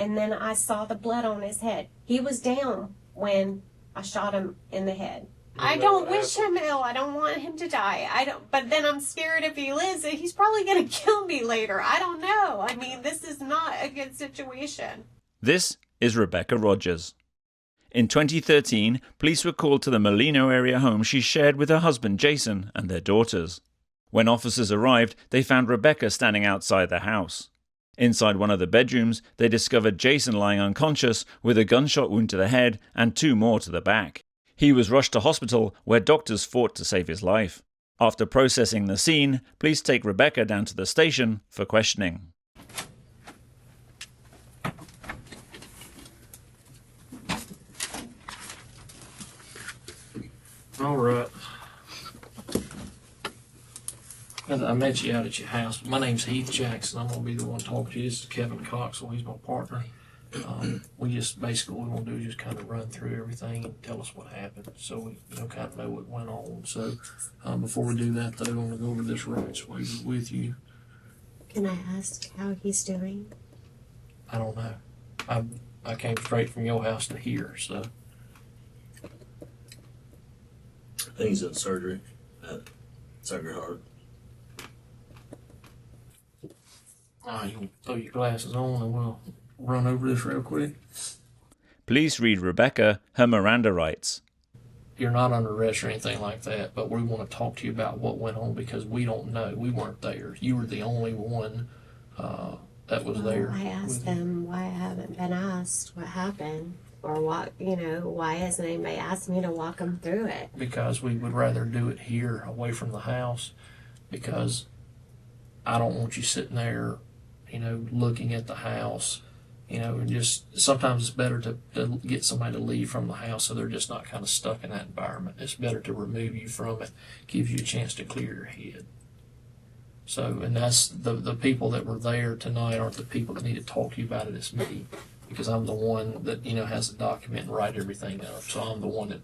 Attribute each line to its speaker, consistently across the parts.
Speaker 1: and then I saw the blood on his head. He was down when I shot him in the head. I don't wish him ill. I don't want him to die. But then I'm scared if he lives, he's probably going to kill me later. I don't know. I mean, this is not a good situation.
Speaker 2: This is Rebecca Rogers. In 2013, police were called to the Molino area home she shared with her husband Jason and their daughters. When officers arrived, they found Rebecca standing outside the house. Inside one of the bedrooms, they discovered Jason lying unconscious with a gunshot wound to the head and 2 more to the back. He was rushed to hospital where doctors fought to save his life. After processing the scene, police take Rebecca down to the station for questioning.
Speaker 3: All right. I met you out at your house. My name's Heath Jackson. I'm going to be the one talking to you. This is Kevin Coxwell. He's my partner. We just basically what we want to do is just kind of run through everything and tell us what happened, so we kind of know what went on. So before we do that, though, I want to go over this rights waiver with you.
Speaker 1: Can I ask how he's doing?
Speaker 3: I don't know. I came straight from your house to here, so.
Speaker 4: I think he's in surgery at Sacred Heart.
Speaker 3: You can throw your glasses on and we'll run over this real quick.
Speaker 2: Police read Rebecca her Miranda rights.
Speaker 3: You're not under arrest or anything like that, but we want to talk to you about what went on because we don't know. We weren't there. You were the only one that was there.
Speaker 1: I asked them why I haven't been asked what happened, or what, why hasn't anybody asked me to walk them through it?
Speaker 3: Because we would rather do it here, away from the house, because I don't want you sitting there, looking at the house, and just sometimes it's better to get somebody to leave from the house so they're just not kind of stuck in that environment. It's better to remove you from it, gives you a chance to clear your head. So, and that's the people that were there tonight aren't the people that need to talk to you about it. It's me, because I'm the one that, has to document and write everything up. So I'm the one that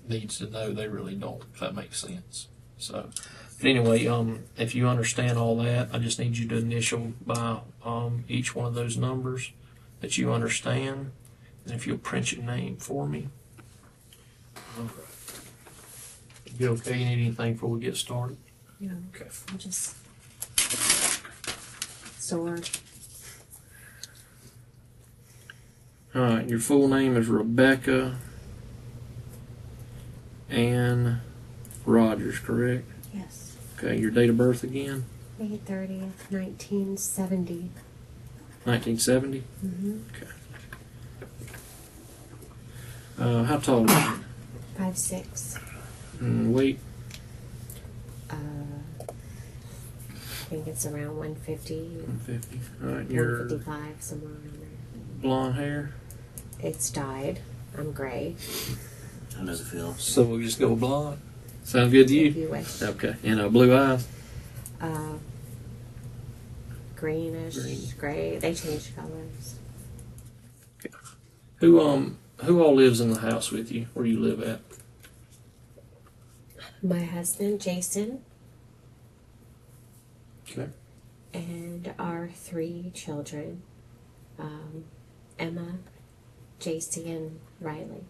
Speaker 3: needs to know. They really don't, if that makes sense. So, but anyway, if you understand all that, I just need you to initial by each one of those numbers that you understand, and if you'll print your name for me. All right. You okay? You need anything before we get started?
Speaker 1: Yeah.
Speaker 3: Okay.
Speaker 1: I'm just sore.
Speaker 3: All right. Your full name is Rebecca Ann Rogers, correct?
Speaker 1: Yes.
Speaker 3: Okay. Your date of birth again?
Speaker 1: May 30th, 1970.
Speaker 3: 1970?
Speaker 1: Mm-hmm.
Speaker 3: Okay. How tall are you?
Speaker 1: 5'6".
Speaker 3: Weight?
Speaker 1: I think it's around 150.
Speaker 3: 150. All right. Your
Speaker 1: 155, somewhere around there.
Speaker 3: blonde hair?
Speaker 1: It's dyed. I'm gray.
Speaker 4: How does it feel?
Speaker 3: So we'll just go blonde. Sound good to
Speaker 1: If
Speaker 3: you?
Speaker 1: you wish.
Speaker 3: Okay. And blue eyes?
Speaker 1: Greenish,
Speaker 3: Green.
Speaker 1: gray. They change colors.
Speaker 3: Okay. Who all lives in the house with you? Where you live at?
Speaker 1: My husband, Jason,
Speaker 3: Okay.
Speaker 1: and our 3 children, Emma, JC, and Riley.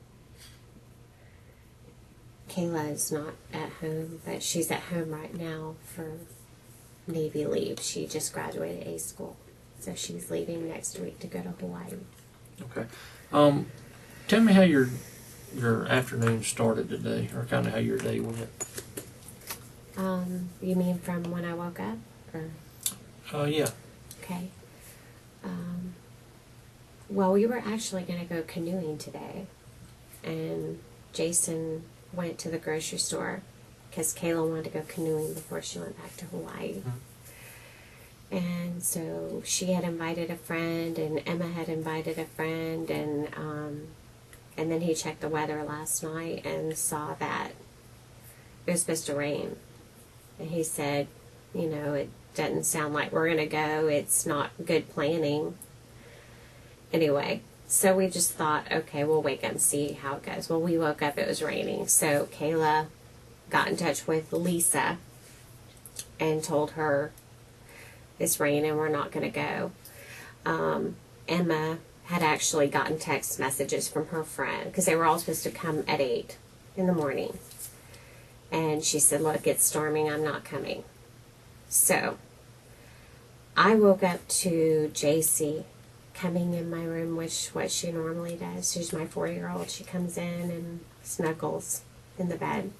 Speaker 1: Kayla is not at home, but she's at home right now for Navy leave. She just graduated A school, so she's leaving next week to go to Hawaii.
Speaker 3: Okay. Tell me how your afternoon started today, or kind of how your day went.
Speaker 1: You mean from when I woke up, or?
Speaker 3: Yeah.
Speaker 1: Okay. Well, we were actually going to go canoeing today, and Jason went to the grocery store because Kayla wanted to go canoeing before she went back to Hawaii. Mm-hmm. And so she had invited a friend, and Emma had invited a friend, and then he checked the weather last night and saw that it was supposed to rain. And he said, it doesn't sound like we're going to go. It's not good planning. Anyway, so we just thought, okay, we'll wake up and see how it goes. Well, we woke up, it was raining. So Kayla got in touch with Lisa and told her it's raining, we're not going to go. Emma had actually gotten text messages from her friend, because they were all supposed to come at 8 in the morning. And she said, look, it's storming, I'm not coming. So I woke up to JC coming in my room, which what she normally does. She's my 4-year-old. She comes in and snuggles in the bed.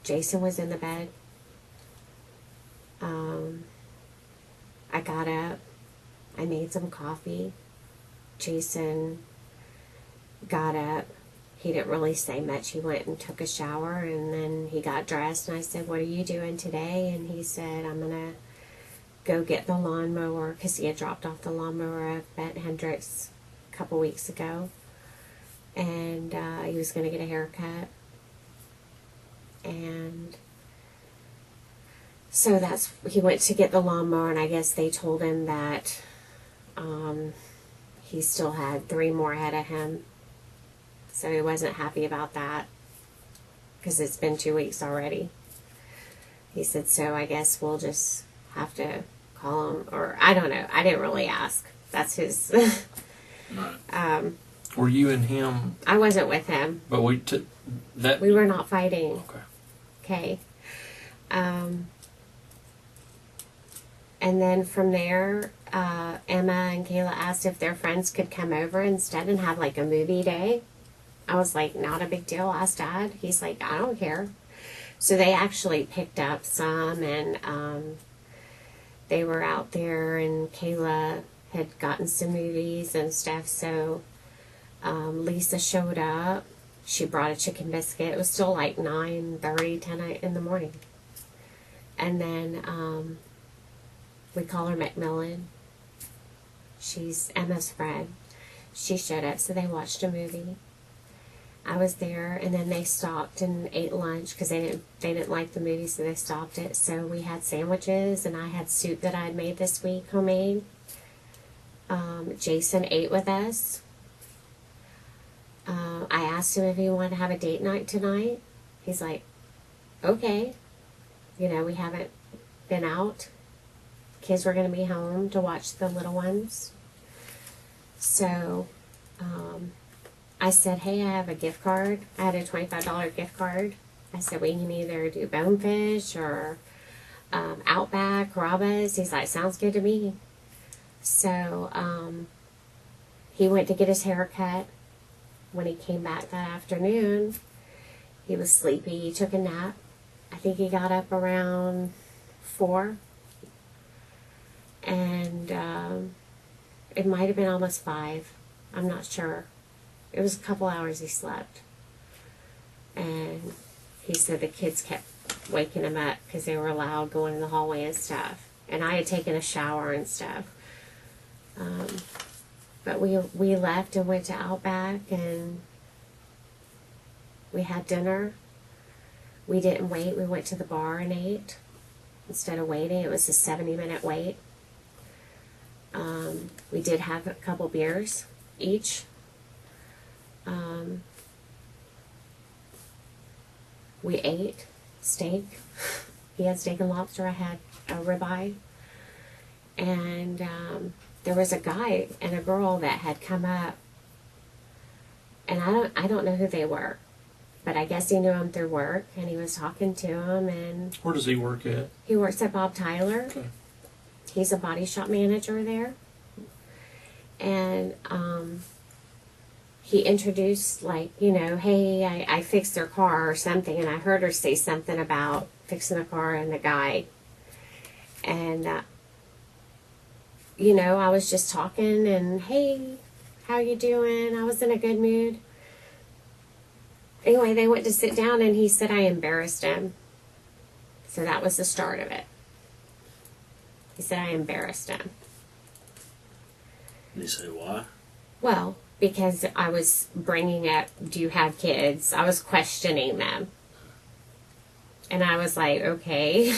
Speaker 1: Jason was in the bed. I got up. I made some coffee. Jason got up. He didn't really say much. He went and took a shower, and then he got dressed, and I said, what are you doing today? And he said, I'm going to go get the lawnmower, because he had dropped off the lawnmower at Hendrix a couple weeks ago. And he was going to get a haircut. And so he went to get the lawnmower, and I guess they told him that he still had 3 more ahead of him. So he wasn't happy about that, because it's been 2 weeks already. He said, so I guess we'll just have to call him, or I don't know. I didn't really ask. That's his.
Speaker 4: Right.
Speaker 3: Were you and him?
Speaker 1: I wasn't with him.
Speaker 3: But we
Speaker 1: were not fighting.
Speaker 3: Okay.
Speaker 1: And then from there, Emma and Kayla asked if their friends could come over instead and have like a movie day. I was like, not a big deal. Asked Dad. He's like, I don't care. So they actually picked up some, and they were out there, and Kayla had gotten some movies and stuff. So Lisa showed up. She brought a chicken biscuit. It was still like 9:30, 10 in the morning. And then we call her Macmillan. She's Emma's friend. She showed up, so they watched a movie. I was there, and then they stopped and ate lunch because they didn't like the movie, so they stopped it. So we had sandwiches, and I had soup that I had made this week, homemade. Jason ate with us. I asked him if he wanted to have a date night tonight. He's like, okay. You know, we haven't been out. Kids were going to be home to watch the little ones. So I said, hey, I have a gift card. I had a $25 gift card. I said, we can either do Bonefish or Outback, Rabas. He's like, sounds good to me. So he went to get his hair cut. When he came back that afternoon, he was sleepy. He took a nap. I think he got up around 4. And it might have been almost 5. I'm not sure. It was a couple hours he slept. And he said the kids kept waking him up because they were loud going in the hallway and stuff. And I had taken a shower and stuff. But we left and went to Outback, and we had dinner. We didn't wait. We went to the bar and ate. Instead of waiting, it was a 70-minute wait. We did have a couple beers each. We ate steak. He had steak and lobster. I had a ribeye. And there was a guy and a girl that had come up, and I don't know who they were, but I guess he knew him through work, and he was talking to him. And
Speaker 3: where does he work at?
Speaker 1: He works at Bob Tyler.
Speaker 3: Okay.
Speaker 1: He's a body shop manager there. And he introduced, like, you know, hey, I fixed their car or something, and I heard her say something about fixing the car and the guy. And you know, I was just talking, and hey, how you doing? I was in a good mood. Anyway, they went to sit down, and he said I embarrassed him. So that was the start of it. He said I embarrassed him.
Speaker 4: Did he say why?
Speaker 1: Well, because I was bringing up, do you have kids? I was questioning them. And I was like, okay.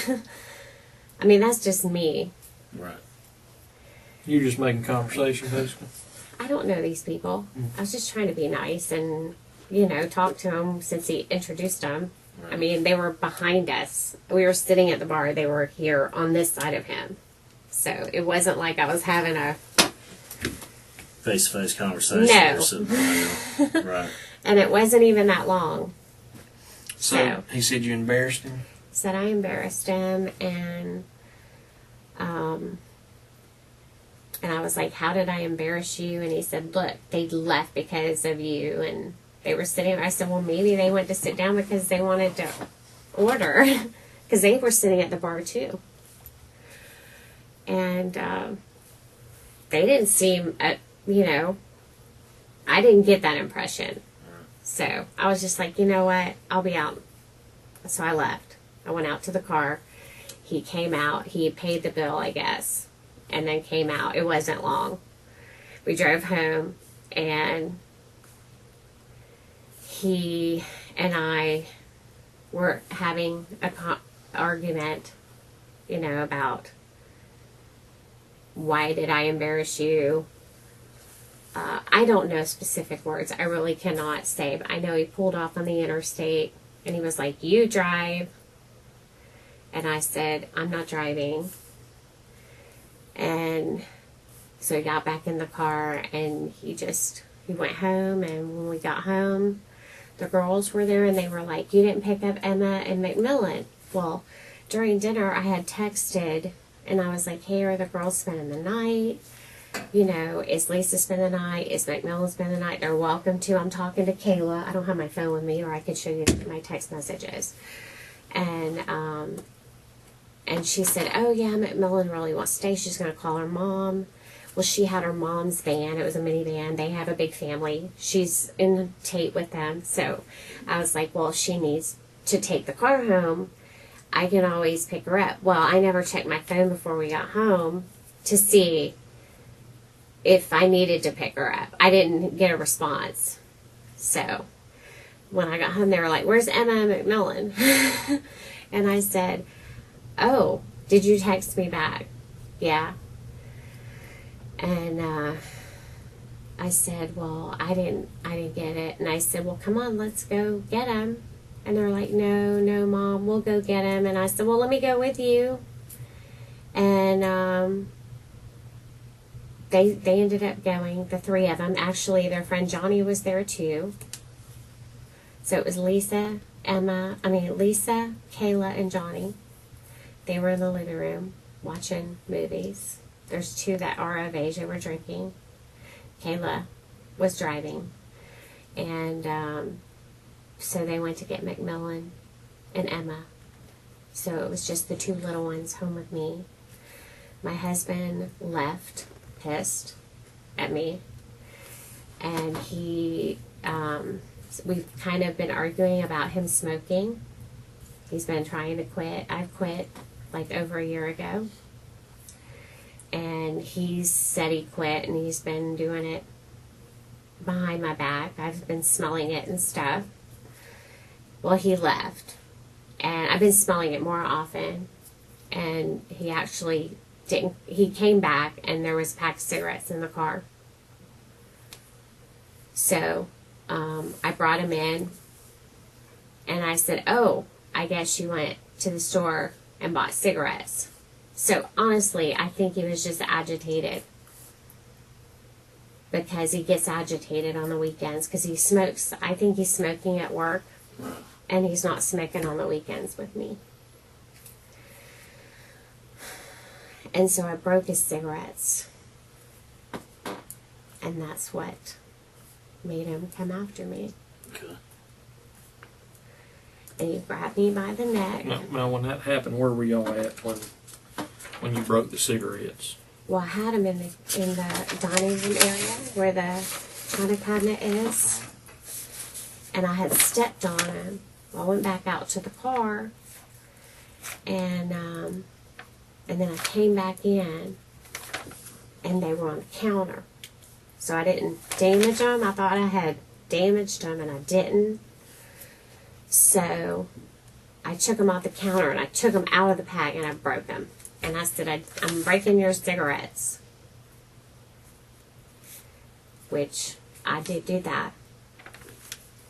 Speaker 1: I mean, that's just me.
Speaker 4: Right.
Speaker 3: You're just making conversation, basically.
Speaker 1: I don't know these people. I was just trying to be nice and, you know, talk to them since he introduced them.
Speaker 4: Right.
Speaker 1: I mean, they were behind us. We were sitting at the bar. They were here on this side of him. So it wasn't like I was having a
Speaker 4: Face-to-face conversation.
Speaker 1: No.
Speaker 4: Or sitting there. Right.
Speaker 1: and it wasn't even that long.
Speaker 3: So he said you embarrassed him?
Speaker 1: Said I embarrassed him, and I was like, how did I embarrass you? And he said, look, they left because of you, and they were sitting. I said, well, maybe they went to sit down because they wanted to order, because they were sitting at the bar too. And they didn't seem, I didn't get that impression. So I was just like, you know what, I'll be out. So I left. I went out to the car. He came out. He paid the bill, I guess, and then came out. It wasn't long. We drove home, and he and I were having a argument, about why did I embarrass you? I don't know specific words. I really cannot say, but I know he pulled off on the interstate, and he was like, you drive. And I said, I'm not driving. And so he got back in the car, and he went home. And when we got home, the girls were there, and they were like, you didn't pick up Emma and McMillan. Well, during dinner, I had texted, and I was like, hey, are the girls spending the night? Is Lisa spending the night? Is McMillan spending the night? They're welcome to. I'm talking to Kayla. I don't have my phone with me, or I could show you my text messages. And she said, oh, yeah, McMillan really wants to stay. She's going to call her mom. Well, she had her mom's van. It was a minivan. They have a big family. She's in Tate with them. So I was like, well, if she needs to take the car home, I can always pick her up. Well, I never checked my phone before we got home to see if I needed to pick her up. I didn't get a response. So when I got home, they were like, where's Emma and McMillan? And I said, oh, did you text me back? Yeah. And I said, well, I didn't get it. And I said, well, come on, let's go get him. And they're like, no, Mom, we'll go get him. And I said, well, let me go with you. And they ended up going, the three of them. Actually, their friend Johnny was there too. So it was Lisa, Kayla, and Johnny. They were in the living room watching movies. There's two that are of age that were drinking. Kayla was driving. And so they went to get McMillan and Emma. So it was just the two little ones home with me. My husband left, pissed at me. And we've kind of been arguing about him smoking. He's been trying to quit. I've quit like over a year ago. And he said he quit, and he's been doing it behind my back. I've been smelling it and stuff. Well, he left, and I've been smelling it more often. And he actually didn't. He came back, and there was a pack of cigarettes in the car. So I brought him in, and I said, oh, I guess you went to the store and bought cigarettes. So honestly, I think he was just agitated, because he gets agitated on the weekends because he smokes. I think he's smoking at work, and he's not smoking on the weekends with me. And so I broke his cigarettes, and that's what made him come after me.
Speaker 4: Okay.
Speaker 1: And he grabbed me by the neck.
Speaker 3: Now, when that happened, where were y'all at when you broke the cigarettes?
Speaker 1: Well, I had him in the dining room area where the china cabinet is, and I had stepped on him. Well, I went back out to the car, and then I came back in, and they were on the counter. So I didn't damage them. I thought I had damaged them, and I didn't. So I took them off the counter, and I took them out of the pack, and I broke them. And I said, I'm breaking your cigarettes. Which I did do that.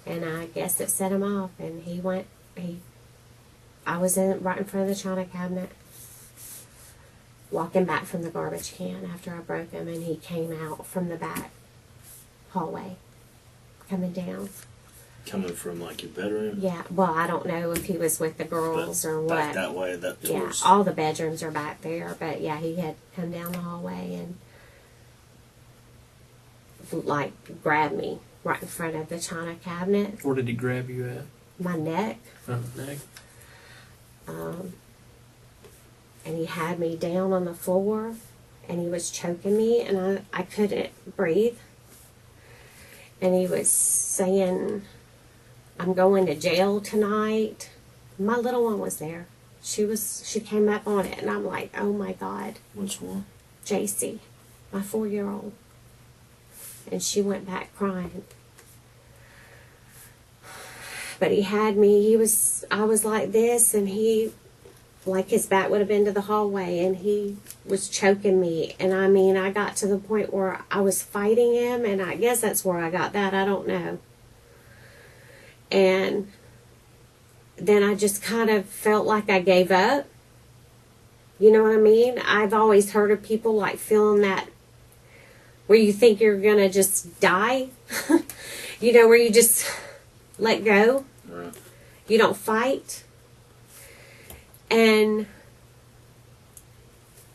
Speaker 1: And I guess it set him off. And I was right in front of the china cabinet. walking back from the garbage can after I broke him, and he came out from the back hallway, coming down.
Speaker 4: Coming from like your bedroom?
Speaker 1: Yeah, well, I don't know if he was with the girls or what.
Speaker 4: Back that way, that
Speaker 1: Yeah,
Speaker 4: towards.
Speaker 1: all the bedrooms are back there, but yeah, he had come down the hallway and like grabbed me right in front of the china cabinet,
Speaker 3: Where did he grab you at?
Speaker 1: my neck,
Speaker 3: Front of the neck?
Speaker 1: and he had me down on the floor, and he was choking me, and I couldn't breathe. And he was saying, "I'm going to jail tonight." My little one was there. She came up on it, and I'm like, oh my God.
Speaker 4: Which one?
Speaker 1: JC, my 4-year-old. And she went back crying. But he had me, I was like this, and he, like his back would have been to the hallway, and he was choking me. And I mean, I got to the point where I was fighting him, and I guess that's where I got that, I don't know. And then I just kind of felt like I gave up. You know what I mean? I've always heard of people like feeling that where you think you're going to just die. You know, where you just let go.
Speaker 4: Right.
Speaker 1: You don't fight. And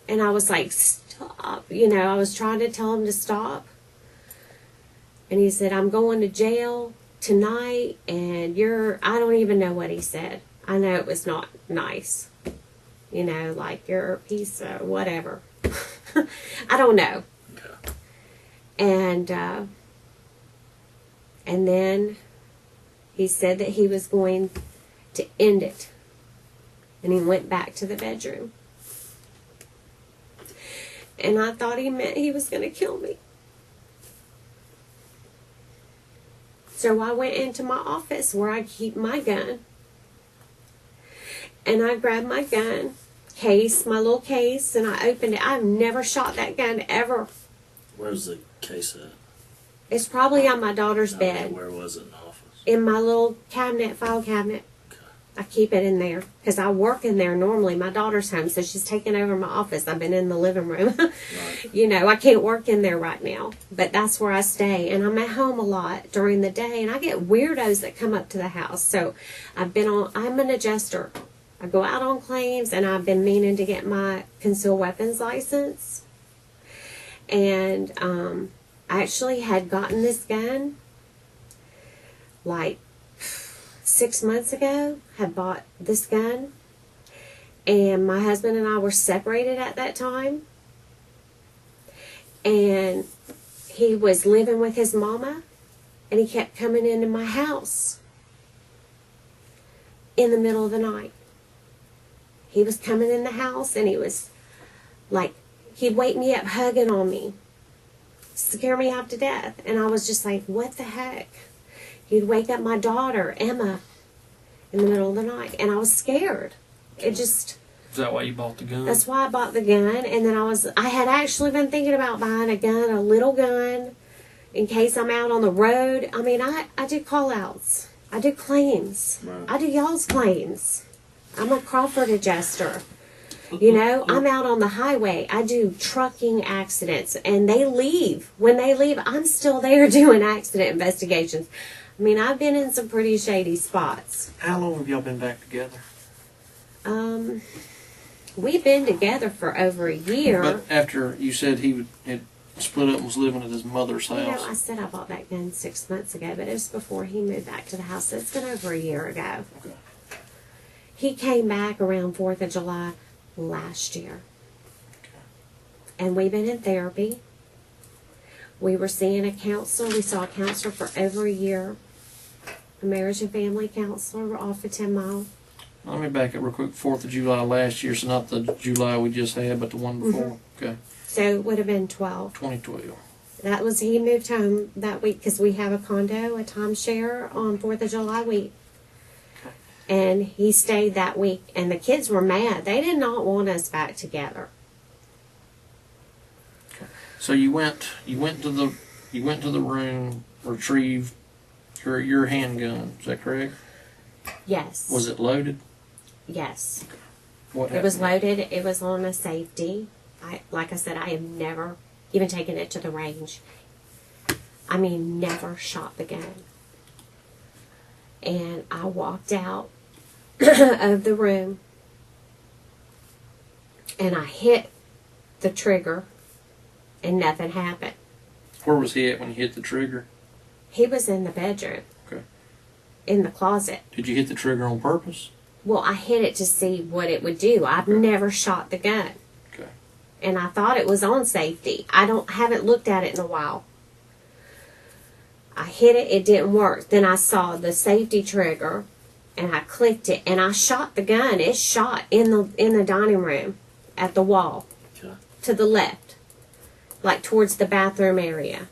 Speaker 1: I was like, stop. You know, I was trying to tell him to stop. And he said, "I'm going to jail tonight, and I don't even know what he said. I know it was not nice. You know, like, you're a piece of whatever." I don't know.
Speaker 4: Okay.
Speaker 1: And then he said that he was going to end it. And he went back to the bedroom. And I thought he meant he was going to kill me. So I went into my office where I keep my gun. And I grabbed my gun case, my little case, and I opened it. I've never shot that gun ever.
Speaker 4: Where's the case at?
Speaker 1: It's probably on my daughter's bed.
Speaker 4: Where was it in the office?
Speaker 1: In my little cabinet, file cabinet.
Speaker 4: Okay.
Speaker 1: I keep it in there because I work in there normally. My daughter's home, so she's taking over my office. I've been in the living room.
Speaker 4: Right.
Speaker 1: You know, I can't work in there right now, but that's where I stay. And I'm at home a lot during the day, and I get weirdos that come up to the house. So I'm an adjuster. I go out on claims, and I've been meaning to get my concealed weapons license. And I actually had gotten this gun like 6 months ago. Had bought this gun, and my husband and I were separated at that time, and he was living with his mama, and he kept coming into my house in the middle of the night. He was coming in the house, and he was like, he'd wake me up hugging on me, scare me half to death. And I was just like, what the heck? He'd wake up my daughter, Emma, in the middle of the night, and I was scared. It just...
Speaker 3: Is that why you bought the gun?
Speaker 1: That's why I bought the gun. And then I had actually been thinking about buying a gun, a little gun, in case I'm out on the road. I mean, I do call-outs. I do claims.
Speaker 4: Right.
Speaker 1: I do y'all's claims. I'm a Crawford adjuster. You know, I'm out on the highway. I do trucking accidents, and they leave. When they leave, I'm still there doing accident investigations. I mean, I've been in some pretty shady spots.
Speaker 3: How long have y'all been back together?
Speaker 1: We've been together for over a year.
Speaker 3: But after you said he had split up and was living at his mother's
Speaker 1: You know,
Speaker 3: house.
Speaker 1: I said I bought that gun 6 months ago, but it was before he moved back to the house. So it's been over a year ago.
Speaker 3: Okay.
Speaker 1: He came back around 4th of July last year. And we've been in therapy. We were seeing a counselor. We saw a counselor for over a year. A marriage and family counselor. We're off of 10 Mile.
Speaker 3: Let me back up real quick. 4th of July last year, so not the July we just had, but the one before. Okay.
Speaker 1: So it would have been 12.
Speaker 3: 2012.
Speaker 1: That was, he moved home that week because we have a condo, a timeshare on 4th of July week. And he stayed that week, and the kids were mad. They did not want us back together.
Speaker 3: So you went to the room, retrieved your handgun. Is that correct?
Speaker 1: Yes.
Speaker 3: Was it loaded?
Speaker 1: Yes.
Speaker 3: What happened?
Speaker 1: It was loaded. It was on a safety. Like I said, I have never even taken it to the range. I mean, never shot the gun. And I walked out of the room and I hit the trigger and nothing happened.
Speaker 3: Where was he at when you hit the trigger?
Speaker 1: He was in the bedroom.
Speaker 3: Okay.
Speaker 1: In the closet.
Speaker 3: Did you hit the trigger on purpose?
Speaker 1: Well, I hit it to see what it would do. I've never shot the gun.
Speaker 3: Okay.
Speaker 1: And I thought it was on safety. Haven't looked at it in a while. I hit it, it didn't work. Then I saw the safety trigger and I clicked it and I shot the gun. It shot in the dining room at the wall.
Speaker 4: Okay.
Speaker 1: To the left. Like towards the bathroom area.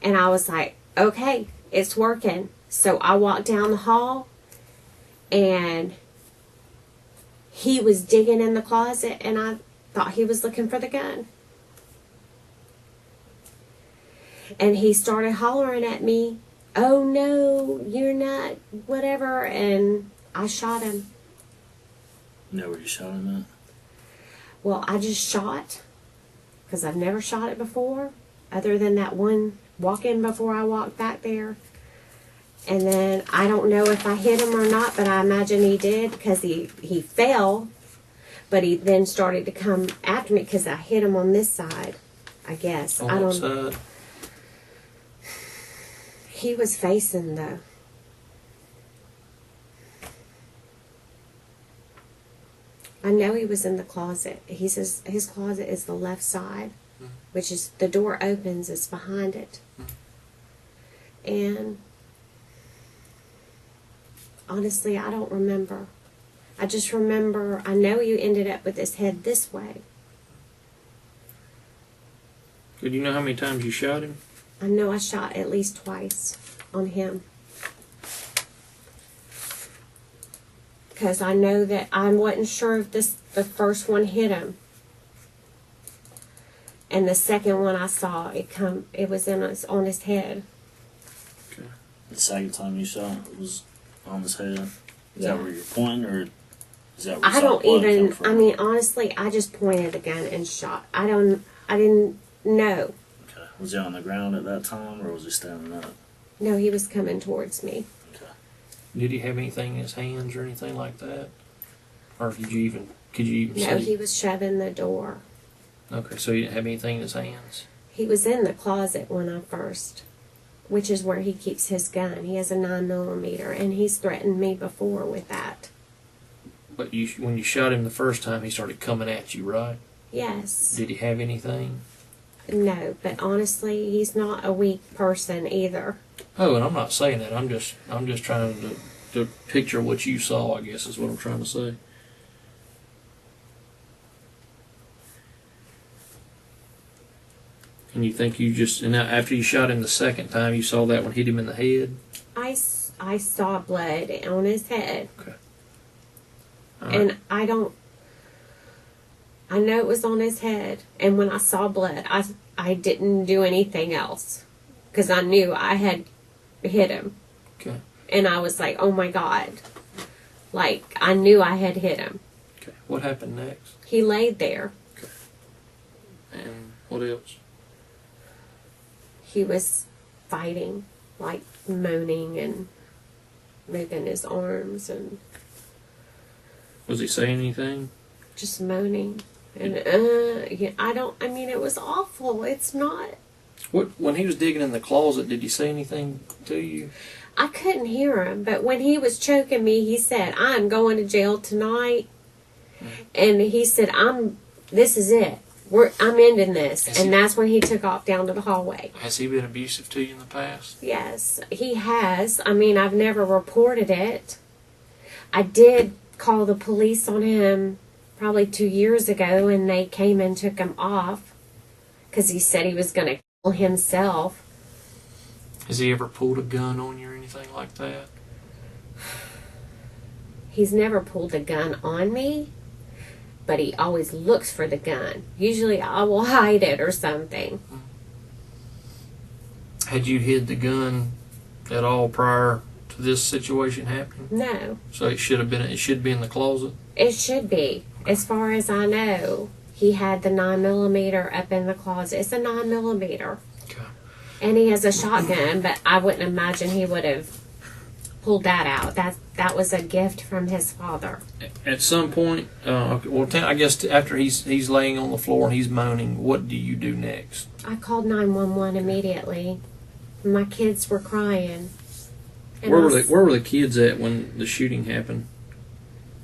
Speaker 1: And I was like, okay, it's working. So I walked down the hall and he was digging in the closet and I thought he was looking for the gun. And he started hollering at me, oh no, you're not, whatever, and I shot him.
Speaker 4: You know where you shot him at?
Speaker 1: Well, I just shot, because I've never shot it before, other than that one walk-in before I walked back there. And then I don't know if I hit him or not, but I imagine he did, because he fell, but he then started to come after me, because I hit him on this side, I guess.
Speaker 3: On
Speaker 1: I don't.
Speaker 3: side?
Speaker 1: He was facing though. I know he was in the closet. He says his closet is the left side, which is the door opens, it's behind it. And honestly, I don't remember. I just remember, I know he ended up with his head this way.
Speaker 3: Did you know how many times you shot him?
Speaker 1: I know I shot at least twice on him. Because I know that I wasn't sure if the first one hit him. And the second one I saw, it was on his head.
Speaker 3: Okay.
Speaker 4: The second time you shot it was on his head. Is
Speaker 1: Yeah.
Speaker 4: that where you're pointing, or is that where you
Speaker 1: I
Speaker 4: saw
Speaker 1: don't
Speaker 4: the blood
Speaker 1: even,
Speaker 4: come from?
Speaker 1: I mean, honestly, I just pointed the gun and shot. I didn't know.
Speaker 4: Okay. Was he on the ground at that time, or was he standing up?
Speaker 1: No, he was coming towards me.
Speaker 4: Okay.
Speaker 3: Did he have anything in his hands or anything like that? Or could you even
Speaker 1: No,
Speaker 3: see?
Speaker 1: he was shoving the door.
Speaker 3: Okay, so he didn't have anything in his hands?
Speaker 1: He was in the closet when I first, which is where he keeps his gun. He has a 9mm, and he's threatened me before with that.
Speaker 3: But when you shot him the first time, he started coming at you, right?
Speaker 1: Yes.
Speaker 3: Did he have anything?
Speaker 1: No, but honestly, he's not a weak person either.
Speaker 3: Oh, and I'm not saying that. I'm just trying to picture what you saw, I guess is what I'm trying to say. And you think and now after you shot him the second time, you saw that one hit him in the head?
Speaker 1: I saw blood on his head.
Speaker 3: Okay. All right.
Speaker 1: And I know it was on his head. And when I saw blood, I didn't do anything else. Because I knew I had hit him.
Speaker 3: Okay.
Speaker 1: And I was like, oh my God. Like, I knew I had hit him.
Speaker 3: Okay. What happened next?
Speaker 1: He laid there.
Speaker 3: Okay. And what else?
Speaker 1: He was fighting, like moaning and moving his arms and
Speaker 3: Was he saying anything?
Speaker 1: just moaning. And yeah, I mean, it was awful. It's not.
Speaker 3: When he was digging in the closet, did he say anything to you?
Speaker 1: I couldn't hear him, but when he was choking me, he said, I'm going to jail tonight. And he said, this is it. I'm ending this. And that's when he took off down to the hallway.
Speaker 3: Has he been abusive to you in the past?
Speaker 1: Yes, he has. I mean, I've never reported it. I did call the police on him probably 2 years ago, and they came and took him off because he said he was going to kill himself.
Speaker 3: Has he ever pulled a gun on you or anything like that?
Speaker 1: He's never pulled a gun on me, but he always looks for the gun. Usually I will hide it or something.
Speaker 3: Had you hid the gun at all prior to this situation happening?
Speaker 1: No.
Speaker 3: So it should be in the closet?
Speaker 1: It should be. As far as I know, he had the 9mm up in the closet. It's a 9mm.
Speaker 3: Okay.
Speaker 1: And he has a shotgun, but I wouldn't imagine he would have pulled that out. That was a gift from his father.
Speaker 3: At some point, I guess after he's laying on the floor and he's moaning, what do you do next?
Speaker 1: I called 911 immediately. My kids were crying. And
Speaker 3: Where were the kids at when the shooting happened?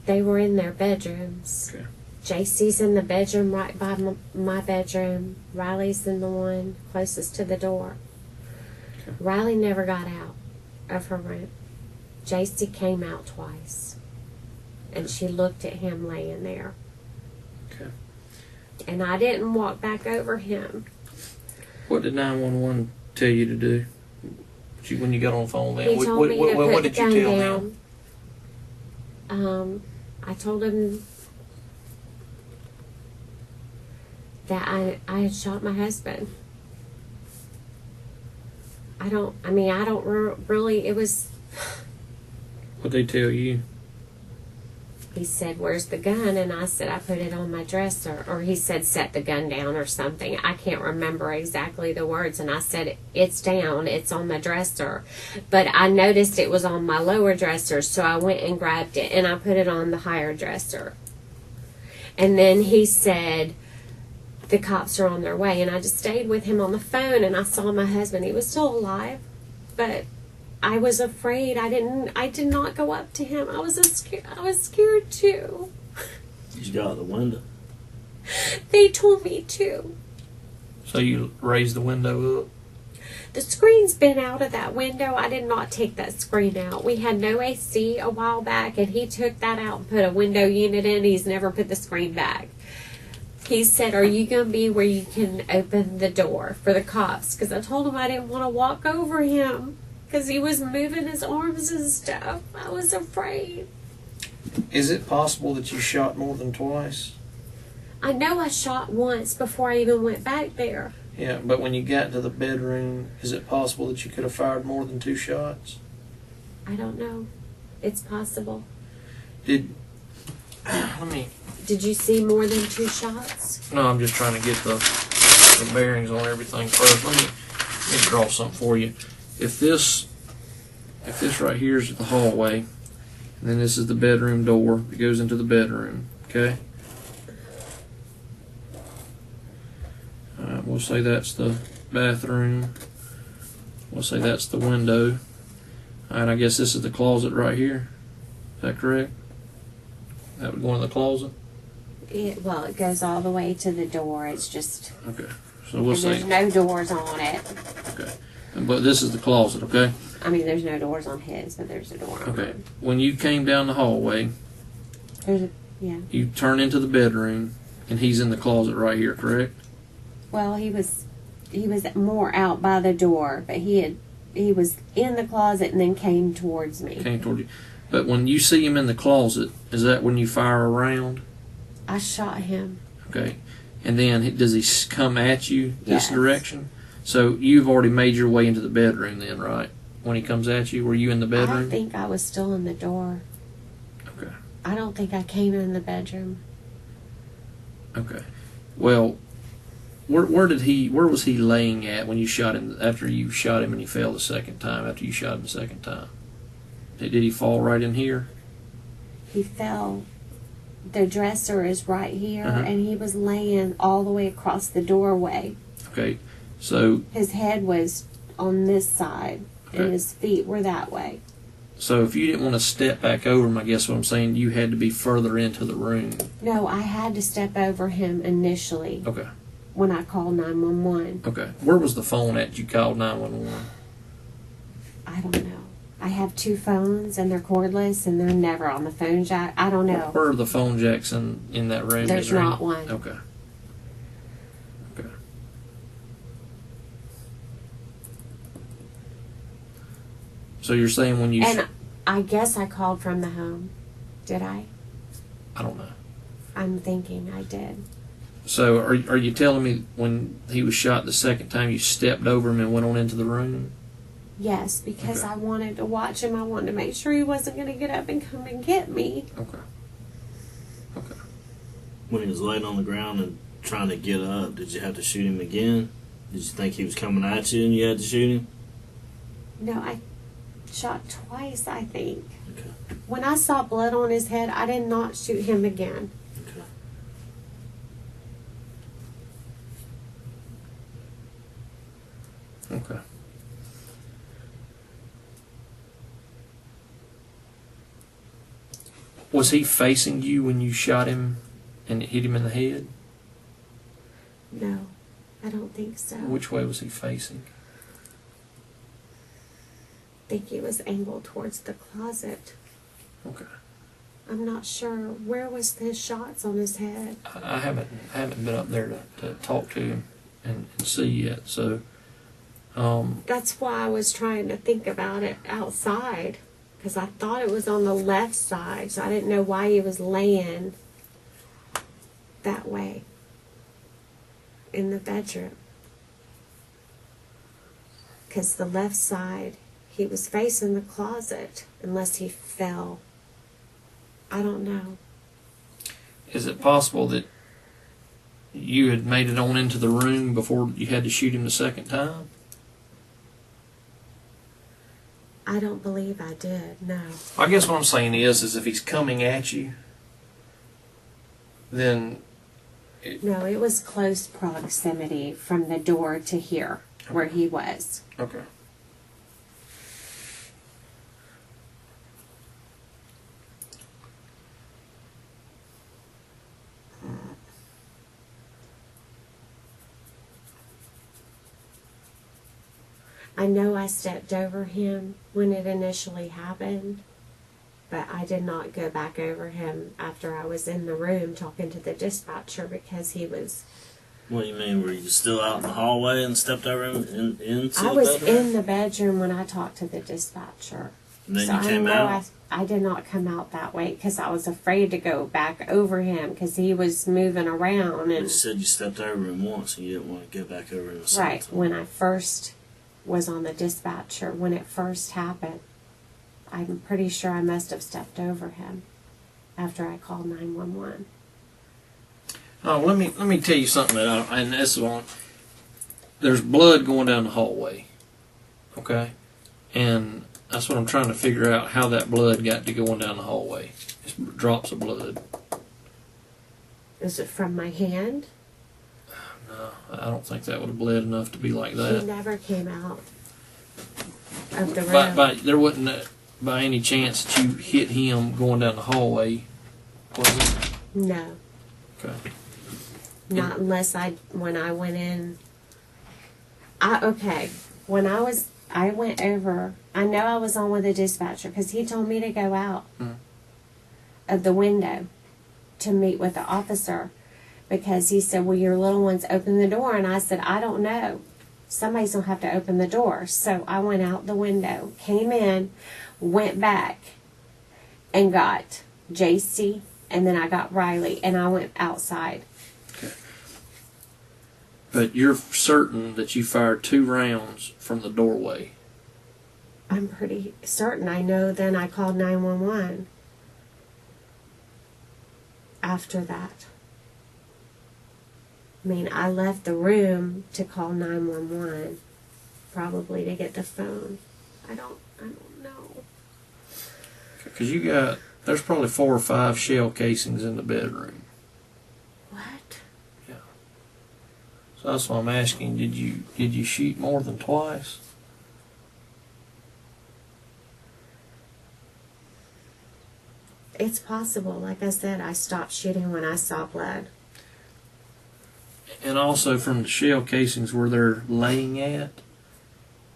Speaker 1: They were in their bedrooms.
Speaker 3: Okay.
Speaker 1: JC's in the bedroom right by my bedroom. Riley's in the one closest to the door.
Speaker 3: Okay.
Speaker 1: Riley never got out of her room. JC came out twice. And she looked at him laying there.
Speaker 3: Okay.
Speaker 1: And I didn't walk back over him.
Speaker 3: What did 911 tell you to do when you got on the phone with them?
Speaker 1: He told me to put
Speaker 3: What
Speaker 1: the
Speaker 3: did you
Speaker 1: gun
Speaker 3: tell
Speaker 1: down.
Speaker 3: them?
Speaker 1: I told him that I had shot my husband. I don't really, it was...
Speaker 3: What they tell you?
Speaker 1: He said, "Where's the gun?" And I said, "I put it on my dresser." Or he said, "Set the gun down," or something. I can't remember exactly the words. And I said, "It's down. It's on my dresser." But I noticed it was on my lower dresser, so I went and grabbed it, and I put it on the higher dresser. And then he said, "The cops are on their way." And I just stayed with him on the phone, and I saw my husband. He was still alive, but I was afraid. I did not go up to him. I was scared too.
Speaker 4: You got out the window.
Speaker 1: They told me to.
Speaker 3: So you raised the window up?
Speaker 1: The screen's been out of that window. I did not take that screen out. We had no AC a while back, and he took that out and put a window unit in. He's never put the screen back. He said, "Are you going to be where you can open the door for the cops?" Because I told him I didn't want to walk over him. Because he was moving his arms and stuff. I was afraid.
Speaker 3: Is it possible that you shot more than twice?
Speaker 1: I know I shot once before I even went back there.
Speaker 3: Yeah, but when you got to the bedroom, is it possible that you could have fired more than 2 shots?
Speaker 1: I don't know. It's possible.
Speaker 3: Did
Speaker 1: you see more than 2 shots?
Speaker 3: No, I'm just trying to get the bearings on everything first. Let me draw something for you. If this right here is the hallway, and then this is the bedroom door that goes into the bedroom, okay? We'll say that's the bathroom. We'll say that's the window. Alright, I guess this is the closet right here. Is that correct? That would go in the closet?
Speaker 1: It goes all the way to the door. It's just...
Speaker 3: Okay. So we'll say...
Speaker 1: There's no doors on it.
Speaker 3: Okay. But this is the closet, okay?
Speaker 1: I mean, there's no doors on his, but there's a door on
Speaker 3: Okay.
Speaker 1: him.
Speaker 3: When you came down the hallway, you turn into the bedroom, and he's in the closet right here, correct?
Speaker 1: Well, he was more out by the door, but he was in the closet and then came towards me.
Speaker 3: Came toward you. But when you see him in the closet, is that when you fire a round?
Speaker 1: I shot him.
Speaker 3: Okay. And then does he come at you this
Speaker 1: Yes.
Speaker 3: direction? So you've already made your way into the bedroom then, right? When he comes at you, were you in the bedroom?
Speaker 1: I think I was still in the door.
Speaker 3: Okay.
Speaker 1: I don't think I came in the bedroom.
Speaker 3: Okay. Well, where was he laying at when you shot him, after you shot him and he fell the second time, after you shot him the second time? Did he fall right in here?
Speaker 1: He fell. The dresser is right here,
Speaker 3: Uh-huh.
Speaker 1: and he was laying all the way across the doorway.
Speaker 3: Okay. So
Speaker 1: His head was on this side,
Speaker 3: Okay.
Speaker 1: and his feet were that way.
Speaker 3: So if you didn't want to step back over him, I guess what I'm saying, you had to be further into the room.
Speaker 1: No, I had to step over him initially
Speaker 3: Okay.
Speaker 1: when I called 911.
Speaker 3: Okay. Where was the phone at you called 911?
Speaker 1: I don't know. I have 2 phones, and they're cordless, and they're never on the phone jack. I don't know.
Speaker 3: Where are the phone jacks in that room?
Speaker 1: There's
Speaker 3: Is there
Speaker 1: not
Speaker 3: any?
Speaker 1: one.
Speaker 3: Okay. Okay. So you're saying when you...
Speaker 1: And I guess I called from the home. Did I?
Speaker 3: I don't know.
Speaker 1: I'm thinking I did.
Speaker 3: So are you telling me when he was shot the second time you stepped over him and went on into the room?
Speaker 1: Yes, because
Speaker 3: Okay.
Speaker 1: I wanted to watch him. I wanted to make sure he wasn't going to get up and come and get me.
Speaker 3: Okay.
Speaker 4: When he was laying on the ground and trying to get up, did you have to shoot him again? Did you think he was coming at you and you had to shoot him?
Speaker 1: No, I shot twice, I think.
Speaker 4: Okay.
Speaker 1: When I saw blood on his head, I did not shoot him again.
Speaker 4: Okay.
Speaker 3: Okay. Was he facing you when you shot him and hit him in the head?
Speaker 1: No, I don't think so.
Speaker 3: Which way was he facing?
Speaker 1: I think he was angled towards the closet.
Speaker 3: Okay.
Speaker 1: I'm not sure. Where was the shots on his head?
Speaker 3: I haven't been up there to talk to him and see yet. So.
Speaker 1: That's why I was trying to think about it outside, because I thought it was on the left side, so I didn't know why he was laying that way in the bedroom. Because the left side, he was facing the closet, unless he fell. I don't know.
Speaker 3: Is it possible that you had made it on into the room before you had to shoot him the second time?
Speaker 1: I don't believe I did, no.
Speaker 3: I guess what I'm saying is if he's coming at you, then...
Speaker 1: No, it was close proximity from the door to here, where he was.
Speaker 3: Okay.
Speaker 1: I know I stepped over him when it initially happened, but I did not go back over him after I was in the room talking to the dispatcher, because he was...
Speaker 4: What do you mean? Were you still out in the hallway and stepped over him into
Speaker 1: I
Speaker 4: the
Speaker 1: was
Speaker 4: bedroom?
Speaker 1: in the bedroom when I talked to the dispatcher.
Speaker 4: And then
Speaker 1: So
Speaker 4: you
Speaker 1: I
Speaker 4: came
Speaker 1: know
Speaker 4: out?
Speaker 1: I did not come out that way because I was afraid to go back over him because he was moving around.
Speaker 4: You
Speaker 1: And
Speaker 4: said you stepped over him once and you didn't want to go back over him a second
Speaker 1: right,
Speaker 4: time.
Speaker 1: when I first was on the dispatcher, when it first happened, I'm pretty sure I must have stepped over him after I called 911.
Speaker 3: Oh, let me tell you something and this one. There's blood going down the hallway, okay, and that's what I'm trying to figure out, how that blood got to going down the hallway. It's drops of blood.
Speaker 1: Is it from my hand?
Speaker 3: No, I don't think that would have bled enough to be like
Speaker 1: He
Speaker 3: that.
Speaker 1: never came out of the room.
Speaker 3: But there wasn't by any chance that you hit him going down the hallway, was it?
Speaker 1: No.
Speaker 3: Okay.
Speaker 1: Not unless when I went in. When I went over, I know I was on with the dispatcher because he told me to go out of the window to meet with the officer, because he said, well, your little one's open the door. And I said, I don't know. Somebody's going to have to open the door. So I went out the window, came in, went back, and got JC, and then I got Riley, and I went outside.
Speaker 3: But you're certain that you fired 2 rounds from the doorway?
Speaker 1: I'm pretty certain. I know then I called 911 after that. I mean, I left the room to call 911, probably to get the phone. I don't know.
Speaker 3: Because there's probably 4 or 5 shell casings in the bedroom.
Speaker 1: What?
Speaker 3: Yeah. So that's why I'm asking, did you shoot more than twice?
Speaker 1: It's possible. Like I said, I stopped shooting when I saw blood.
Speaker 3: And also from the shell casings where they're laying at,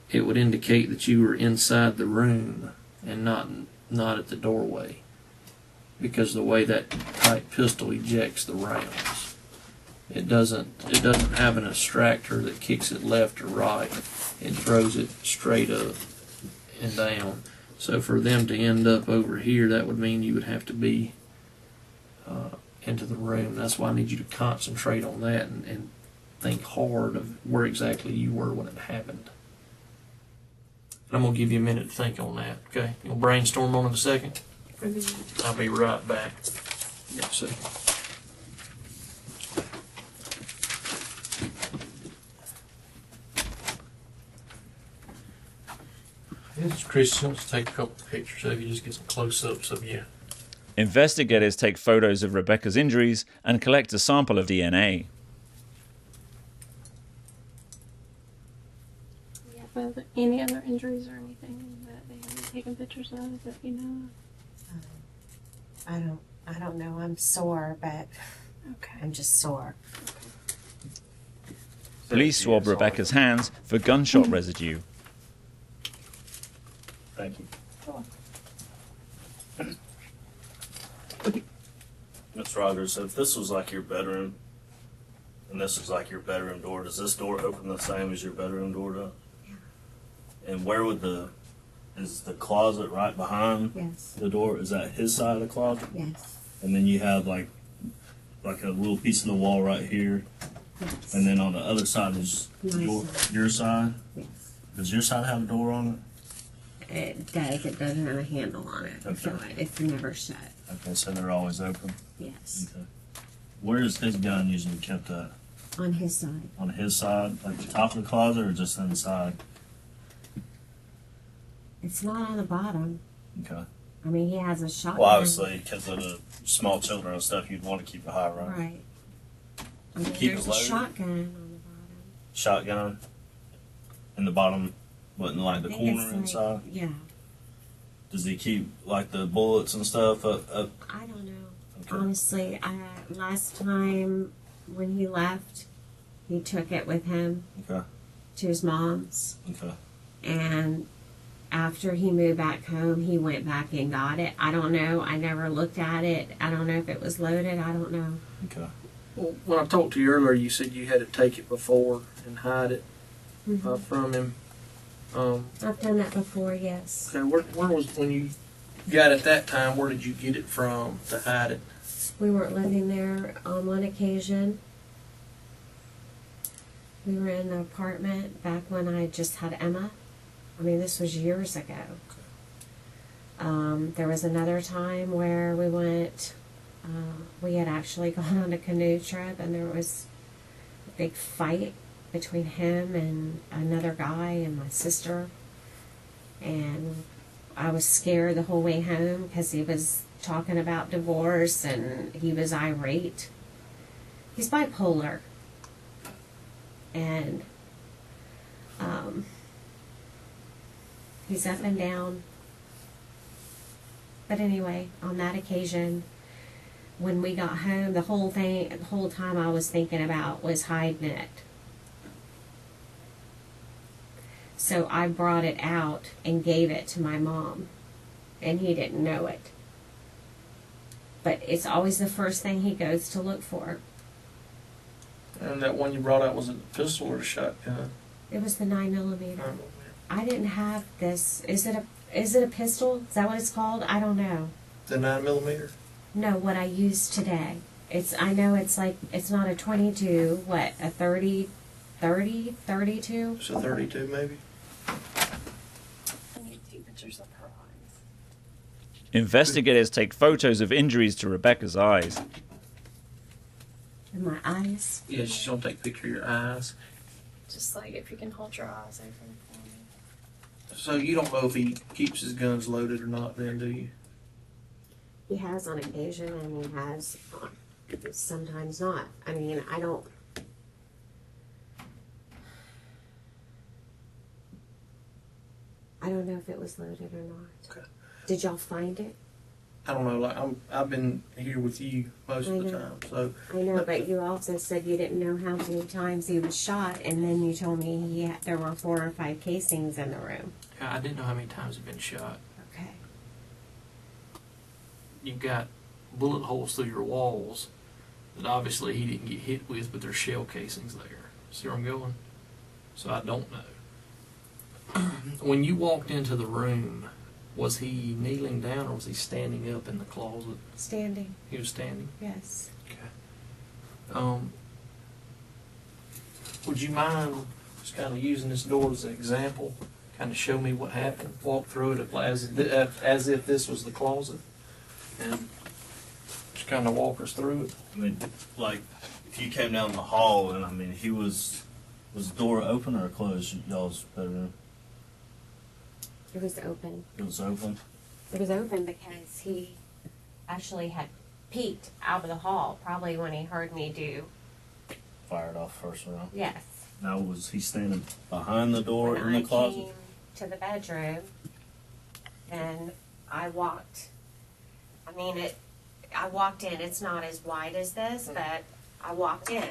Speaker 3: it would indicate that you were inside the room and not at the doorway, because the way that type pistol ejects the rounds, it doesn't have an extractor that kicks it left or right. It throws it straight up and down. So for them to end up over here, that would mean you would have to be into the room. That's why I need you to concentrate on that and think hard of where exactly you were when it happened. I'm going to give you a minute to think on that, okay? You'll brainstorm on it a second? I'll be right back. Yes, sir. Chris, you want to take a couple of pictures of you, just get some close-ups of you.
Speaker 2: Investigators take photos of Rebecca's injuries and collect a sample of DNA.
Speaker 5: Yeah, but any other injuries or anything that they haven't taken pictures of that you know
Speaker 1: I don't know. I'm sore, but
Speaker 5: of? Okay.
Speaker 1: I'm just sore.
Speaker 2: Police swab Rebecca's hands for gunshot residue.
Speaker 4: Thank you. Ms. Rogers, so if this was like your bedroom, and this was like your bedroom door, does this door open the same as your bedroom door does?
Speaker 1: Yeah.
Speaker 4: And where would is the closet right behind
Speaker 1: Yes.
Speaker 4: the door? Is that his side of the closet?
Speaker 1: Yes.
Speaker 4: And then you have like a little piece of the wall right here,
Speaker 1: Yes.
Speaker 4: and then on the other side is your side.
Speaker 1: Yes.
Speaker 4: Does your side have a door on it?
Speaker 1: It does. It doesn't have a handle on it,
Speaker 4: Okay.
Speaker 1: so it's never shut.
Speaker 4: Okay, so they're always open.
Speaker 1: Yes.
Speaker 4: Okay. Where is his gun usually kept at?
Speaker 1: On his side.
Speaker 4: On his side, like the top of the closet, or just inside?
Speaker 1: It's not on the bottom.
Speaker 4: Okay.
Speaker 1: I mean, he has a shotgun.
Speaker 4: Well, obviously, because of the small children and stuff, you'd want to keep it high, right?
Speaker 1: Right. I mean,
Speaker 4: Keep
Speaker 1: there's
Speaker 4: it
Speaker 1: a
Speaker 4: loaded?
Speaker 1: shotgun on the bottom.
Speaker 4: Shotgun in the bottom, but in like the
Speaker 1: I think it's
Speaker 4: corner inside.
Speaker 1: Yeah.
Speaker 4: Does he keep like the bullets and stuff up?
Speaker 1: I don't know.
Speaker 4: Okay.
Speaker 1: Honestly, last time when he left, he took it with him
Speaker 4: Okay.
Speaker 1: to his mom's.
Speaker 4: Okay.
Speaker 1: And after he moved back home, he went back and got it. I don't know. I never looked at it. I don't know if it was loaded. I don't know.
Speaker 4: Okay.
Speaker 3: Well, when I talked to you earlier, you said you had to take it before and hide it from him.
Speaker 1: I've done that before, yes.
Speaker 3: Okay, where was, when you got it that time, where did you get it from to hide it?
Speaker 1: We weren't living there on one occasion. We were in the apartment back when I just had Emma. I mean, this was years ago. There was another time where we went, we had actually gone on a canoe trip, and there was a big fight between him and another guy and my sister. And I was scared the whole way home because he was talking about divorce and he was irate. He's bipolar. And he's up and down. But anyway, on that occasion, when we got home, the whole time I was thinking about was hiding it. So I brought it out and gave it to my mom, and he didn't know it. But it's always the first thing he goes to look for.
Speaker 3: And that one you brought out, was it a pistol or a shotgun?
Speaker 1: It was the 9mm. I didn't have this. Is it a pistol? Is that what it's called? I don't know.
Speaker 3: The 9mm?
Speaker 1: No, what I used today. I know it's like, it's not a 22, what, a 32?
Speaker 3: It's a 32 maybe?
Speaker 5: I need to take pictures of her eyes.
Speaker 2: Investigators take photos of injuries to Rebecca's eyes.
Speaker 1: In my eyes.
Speaker 3: Yeah, she's gonna take a picture of your eyes.
Speaker 5: Just like if you can hold your eyes open for me.
Speaker 3: So you don't know if he keeps his guns loaded or not then, do you?
Speaker 1: He has on occasion, and he has sometimes not. I mean, I don't know if it was loaded or not.
Speaker 3: Okay.
Speaker 1: Did y'all find it?
Speaker 3: I don't know, like I've been here with you most of the time, so
Speaker 1: I know, but you also said you didn't know how many times he was shot, and then you told me there were 4 or 5 casings in the room.
Speaker 3: I didn't know how many times he'd been shot.
Speaker 1: Okay.
Speaker 3: You've got bullet holes through your walls that obviously he didn't get hit with, but there's shell casings there. See where I'm going? So I don't know. When you walked into the room, was he kneeling down or was he standing up in the closet?
Speaker 1: Standing.
Speaker 3: He was standing.
Speaker 1: Yes.
Speaker 3: Okay. Would you mind just kind of using this door as an example? Kind of show me what happened. Walk through it as if this was the closet, and just kind of walk us through it.
Speaker 4: I mean, like, if you came down the hall and, I mean, was the door open or closed, y'all's bedroom?
Speaker 1: It was open.
Speaker 4: It was open.
Speaker 1: It was open because he actually had peeked out of the hall, probably when he heard me do.
Speaker 4: Fired off first round.
Speaker 1: Yes.
Speaker 4: Now, was he standing behind the door
Speaker 1: When
Speaker 4: in the
Speaker 1: I
Speaker 4: closet?
Speaker 1: came to the bedroom, and I walked. I mean, I walked in. It's not as wide as this, but I walked in,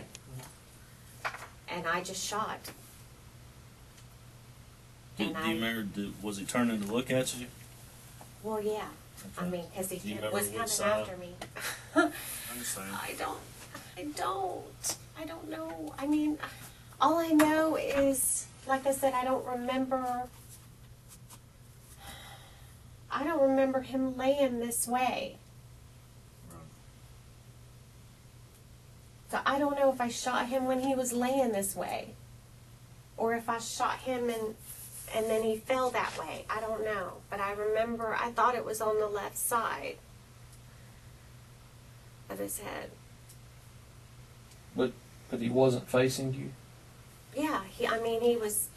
Speaker 1: and I just shot.
Speaker 4: Do you remember? Was he turning to look at you?
Speaker 1: Well, yeah. I
Speaker 4: Okay.
Speaker 1: mean, because he
Speaker 4: Do you remember
Speaker 1: was
Speaker 4: which
Speaker 1: coming
Speaker 4: side?
Speaker 1: after me.
Speaker 4: I understand.
Speaker 1: I don't know. I mean, all I know is, like I said, I don't remember him laying this way. So I don't know if I shot him when he was laying this way, or if I shot him and then he fell that way. I don't know. But I remember, I thought it was on the left side of his head.
Speaker 3: But he wasn't facing you.
Speaker 1: Yeah, he was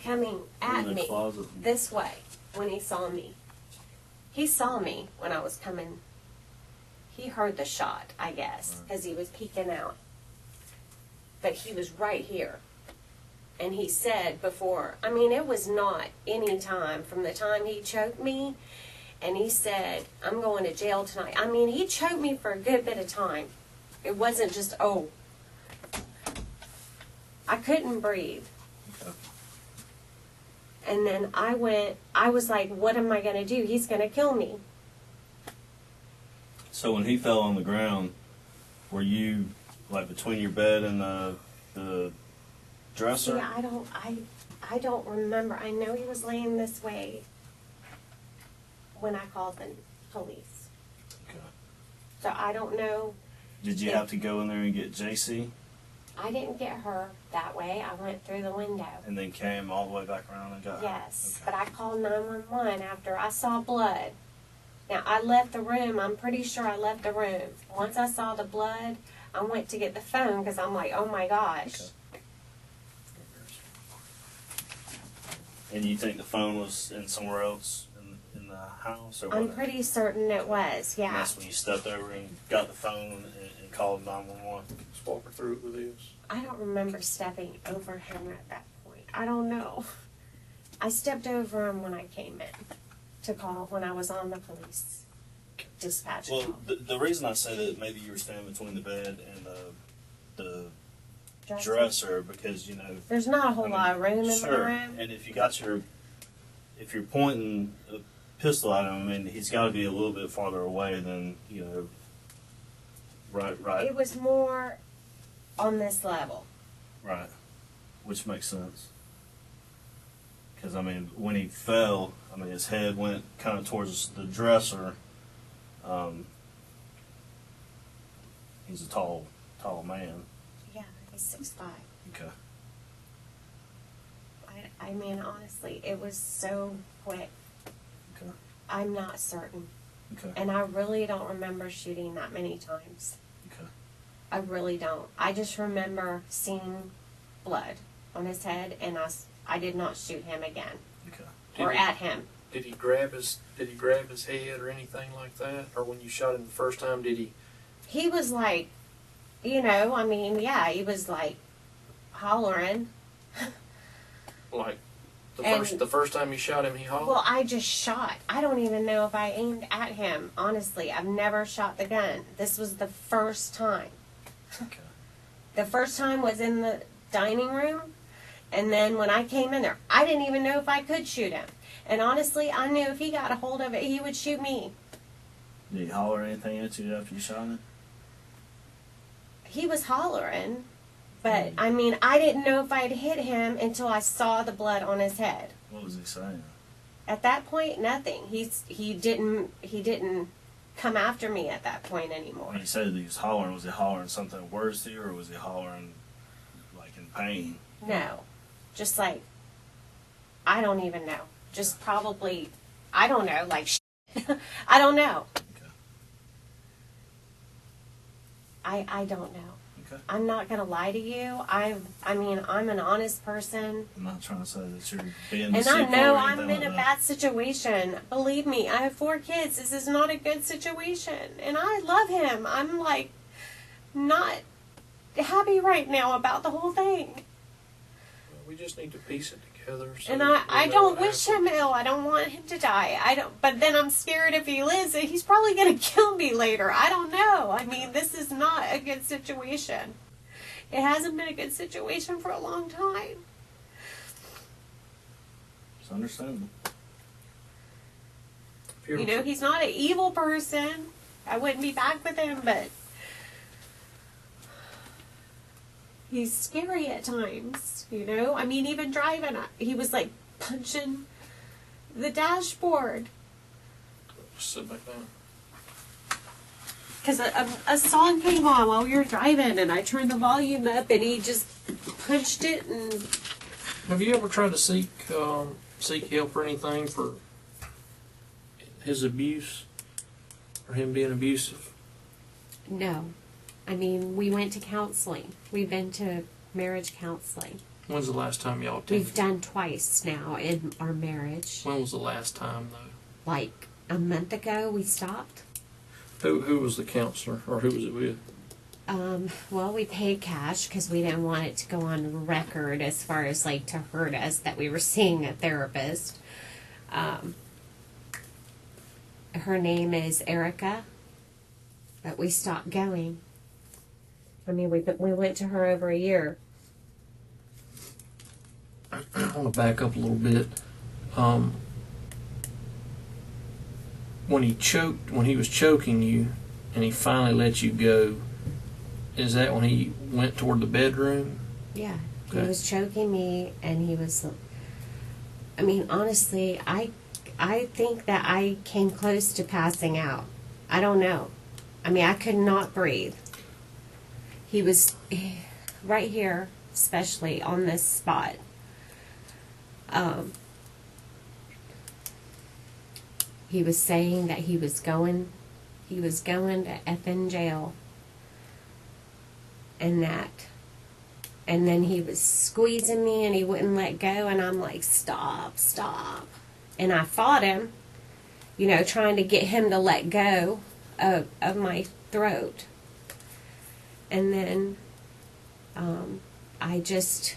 Speaker 1: coming at
Speaker 4: In the
Speaker 1: me
Speaker 4: closet.
Speaker 1: this way when he saw me. He saw me when I was coming. He heard the shot, I guess, because he was peeking out. But he was right here. And he said before, I mean, it was not any time from the time he choked me, and he said, I'm going to jail tonight. I mean, he choked me for a good bit of time. It wasn't just, oh. I couldn't breathe.
Speaker 4: Okay.
Speaker 1: And then I was like, what am I going to do? He's going to kill me.
Speaker 4: So when he fell on the ground, were you like between your bed and the dresser?
Speaker 1: Yeah, I don't remember. I know he was laying this way when I called the police.
Speaker 4: Okay.
Speaker 1: So I don't know.
Speaker 4: Did you have to go in there and get JC
Speaker 1: I didn't get her that way. I went through the window.
Speaker 4: and then came all the way back around and got her?
Speaker 1: Yes,
Speaker 4: Okay.
Speaker 1: but I called 911 after I saw blood. Now, I left the room. I'm pretty sure I left the room. Once I saw the blood, I went to get the phone because I'm like, oh my gosh.
Speaker 4: Okay. And you think the phone was in somewhere else in the house, or
Speaker 1: I'm
Speaker 4: what?
Speaker 1: pretty certain it was,
Speaker 4: And
Speaker 1: yeah.
Speaker 4: that's when you stepped over and got the phone and called 911.
Speaker 3: Just walk her through it with this.
Speaker 1: I don't remember stepping over him at that point. I don't know. I stepped over him when I came in to call, when I was on the police dispatch
Speaker 4: Well,
Speaker 1: call.
Speaker 4: the reason I say that maybe you were standing between the bed and the
Speaker 1: Dresser.
Speaker 4: dresser, because, you know,
Speaker 1: There's not a whole
Speaker 4: I mean,
Speaker 1: lot of room in
Speaker 4: sure.
Speaker 1: my room.
Speaker 4: And if you're pointing a pistol at him, I mean, he's got to be a little bit farther away than, you know, right,
Speaker 1: It was more on this level.
Speaker 4: right, which makes sense. Because, I mean, when he fell, I mean, his head went kind of towards the dresser. He's a tall man.
Speaker 1: Yeah, he's 6'5".
Speaker 4: Okay.
Speaker 1: I mean, honestly, it was so quick.
Speaker 4: Okay.
Speaker 1: I'm not certain.
Speaker 4: Okay.
Speaker 1: And I really don't remember shooting that many times.
Speaker 4: Okay.
Speaker 1: I really don't. I just remember seeing blood on his head, and I did not shoot him again
Speaker 4: Okay.
Speaker 1: or at him.
Speaker 3: Did he grab his head or anything like that? Or when you shot him the first time, did he?
Speaker 1: He was like, you know, I mean, yeah, he was like hollering.
Speaker 3: Like
Speaker 1: And-
Speaker 3: the first time you shot him, he hollered?
Speaker 1: Well, I just shot. I don't even know if I aimed at him. Honestly, I've never shot the gun. This was the first time.
Speaker 4: Okay.
Speaker 1: The first time was in the dining room, and then when I came in there, I didn't even know if I could shoot him. And honestly, I knew if he got a hold of it, he would shoot me.
Speaker 4: Did he holler anything at you after you shot him?
Speaker 1: He was hollering, but I mean, I didn't know if I'd hit him until I saw the blood on his head.
Speaker 4: What was he saying?
Speaker 1: At that point, nothing. He didn't come after me at that point anymore.
Speaker 4: When he said that he was hollering, was he hollering something worse to you, or was he hollering like in pain?
Speaker 1: No, just like, I don't even know. Just probably, I don't know, like, I don't know.
Speaker 4: Okay.
Speaker 1: I don't know.
Speaker 4: Okay.
Speaker 1: I'm not gonna lie to you. I mean, I'm an honest person.
Speaker 4: I'm not trying to say that you're being
Speaker 1: And I
Speaker 4: deceitful
Speaker 1: know
Speaker 4: or
Speaker 1: I'm
Speaker 4: anything
Speaker 1: in a
Speaker 4: like
Speaker 1: bad situation. Believe me, I have 4 kids. This is not a good situation. And I love him. I'm like not happy right now about the whole thing.
Speaker 3: We just need to piece it together. So
Speaker 1: And
Speaker 3: we
Speaker 1: I
Speaker 3: know
Speaker 1: don't
Speaker 3: what
Speaker 1: wish
Speaker 3: happened.
Speaker 1: him ill. I don't want him to die. I don't. But then I'm scared if he lives, he's probably going to kill me later. I don't know. I mean, this is not a good situation. It hasn't been a good situation for a long time.
Speaker 4: It's understandable.
Speaker 3: If you're-
Speaker 1: You know, he's not an evil person. I wouldn't be back with him, but he's scary at times. You know, I mean, even driving, he was like punching the dashboard.
Speaker 3: Just sit back down.
Speaker 1: Because a song came on while we were driving, and I turned the volume up, and he just punched it. And
Speaker 3: Have you ever tried to seek help or anything for his abuse or him being abusive?
Speaker 1: no, I mean, we went to counseling. We've been to marriage counseling.
Speaker 3: When's the last time y'all attended?
Speaker 1: We've done twice now in our marriage.
Speaker 3: When was the last time though?
Speaker 1: Like a month ago, we stopped.
Speaker 3: Who was the counselor, or who was it with?
Speaker 1: Well, we paid cash because we didn't want it to go on record as far as like to hurt us that we were seeing a therapist. Her name is Erica, but we stopped going. I mean, we went to her over a year.
Speaker 3: I want to back up a little bit. When he was choking you, and he finally let you go, is that when he went toward the bedroom?
Speaker 1: Yeah,
Speaker 3: Okay.
Speaker 1: he was choking me, and he was. I mean, honestly, I think that I came close to passing out. I don't know. I mean, I could not breathe. He was right here, especially on this spot. He was saying that he was going to effing jail. And then he was squeezing me and he wouldn't let go, and I'm like, stop. And I fought him, you know, trying to get him to let go of my throat. And then I just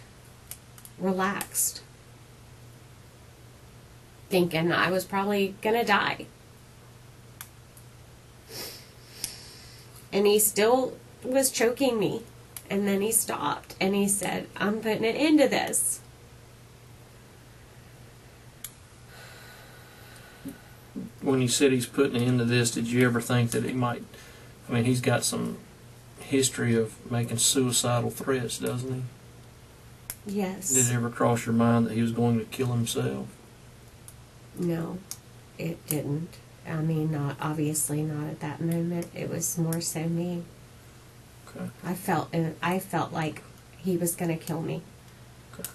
Speaker 1: relaxed, thinking I was probably gonna die. And he still was choking me. And then he stopped and he said, I'm putting an end to this.
Speaker 3: When you said he's putting an end to this, did you ever think that he might? I mean, he's got some history of making suicidal threats, doesn't he?
Speaker 1: Yes.
Speaker 3: Did it ever cross your mind that he was going to kill himself?
Speaker 1: No, it didn't. I mean, obviously not at that moment. It was more so me.
Speaker 3: Okay.
Speaker 1: I felt like he was going to kill me.
Speaker 3: Okay.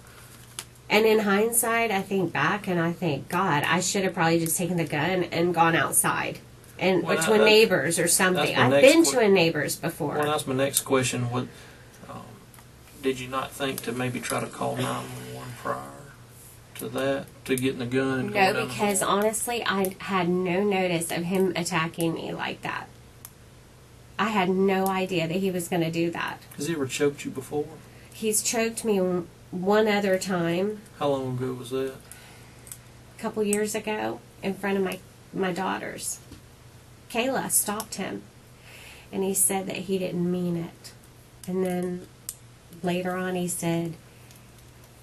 Speaker 1: And in hindsight, I think back and I think, God, I should have probably just taken the gun and gone outside and
Speaker 3: Well,
Speaker 1: or to a neighbor's or something.
Speaker 3: that's my
Speaker 1: I've
Speaker 3: next
Speaker 1: been to a neighbor's before.
Speaker 3: Well, that's my next question. What did you not think to maybe try to call 911 prior to that, to getting the gun and going
Speaker 1: No,
Speaker 3: down
Speaker 1: because
Speaker 3: the hall?
Speaker 1: honestly, I had no notice of him attacking me like that. I had no idea that he was going to do that.
Speaker 3: Has he ever choked you before?
Speaker 1: He's choked me one other time,
Speaker 3: How long ago was that?
Speaker 1: a couple years ago, in front of my daughters. Kayla stopped him, and he said that he didn't mean it. And then later on he said,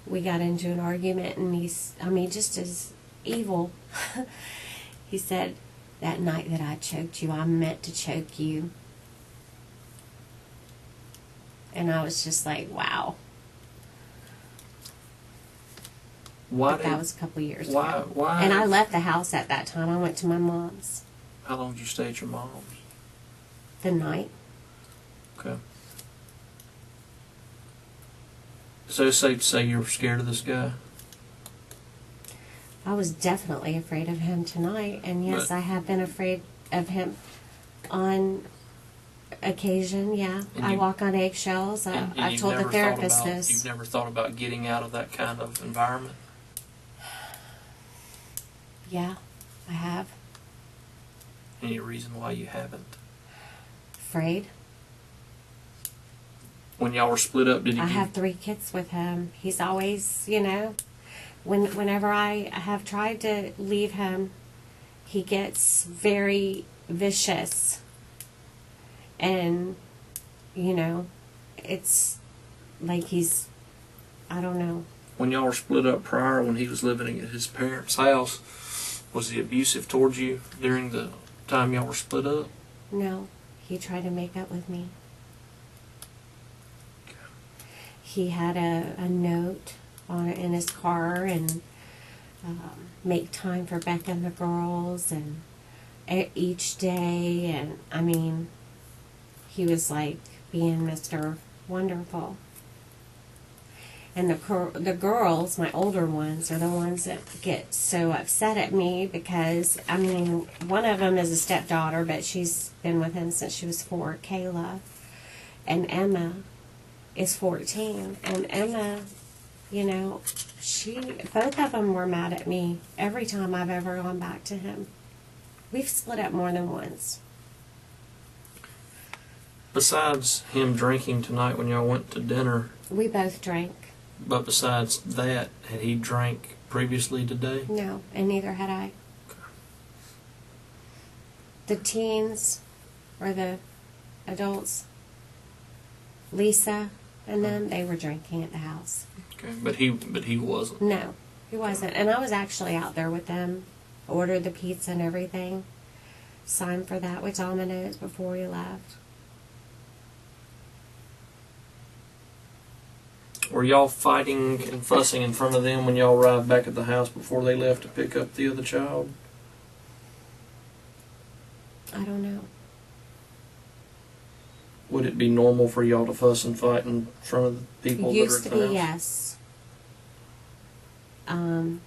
Speaker 1: we got into an argument, and just as evil. He said, that night that I choked you, I meant to choke you. And I was just like, wow.
Speaker 3: Why
Speaker 1: But that was a couple years
Speaker 3: why
Speaker 1: ago.
Speaker 3: why?
Speaker 1: And I left the house at that time. I went to my mom's
Speaker 3: How long did you stay at your mom's?
Speaker 1: the night.
Speaker 3: Okay. So it's safe to say you were scared of this guy?
Speaker 1: I was definitely afraid of him tonight. And yes,
Speaker 3: But-
Speaker 1: I have been afraid of him on occasion, yeah.
Speaker 3: And
Speaker 1: I
Speaker 3: you-
Speaker 1: walk on eggshells.
Speaker 3: And
Speaker 1: I've
Speaker 3: you've
Speaker 1: told the
Speaker 3: never
Speaker 1: therapist
Speaker 3: thought about,
Speaker 1: this.
Speaker 3: You've never thought about getting out of that kind of environment?
Speaker 1: Yeah, I have.
Speaker 3: Any reason why you haven't?
Speaker 1: Afraid.
Speaker 3: When y'all were split up, did he
Speaker 1: I
Speaker 3: give,
Speaker 1: have 3 kids with him. He's always, whenever I have tried to leave him, he gets very vicious. And, it's like I don't know.
Speaker 3: when y'all were split up prior, when he was living at his parents' house, was he abusive towards you during the time y'all were split up?
Speaker 1: No, he tried to make up with me. He had a note in his car and make time for Becca and the girls and each day. And, he was like being Mr. Wonderful. And the girls, my older ones, are the ones that get so upset at me because, one of them is a stepdaughter, but she's been with him since she was 4, Kayla. And Emma is 14. And Emma, both of them were mad at me every time I've ever gone back to him. We've split up more than once.
Speaker 3: Besides him drinking tonight when y'all went to dinner,
Speaker 1: We both drank.
Speaker 3: but besides that, had he drank previously today?
Speaker 1: No, and neither had I. The teens, or the adults, Lisa and them, they were drinking at the house.
Speaker 3: Okay, but he wasn't.
Speaker 1: No, he wasn't. And I was actually out there with them, ordered the pizza and everything, signed for that with Domino's before we left.
Speaker 3: Were y'all fighting and fussing in front of them when y'all arrived back at the house before they left to pick up the other child?
Speaker 1: I don't know.
Speaker 3: Would it be normal for y'all to fuss and fight in front of the people that are
Speaker 1: Used
Speaker 3: at
Speaker 1: to
Speaker 3: the
Speaker 1: be,
Speaker 3: house?
Speaker 1: yes.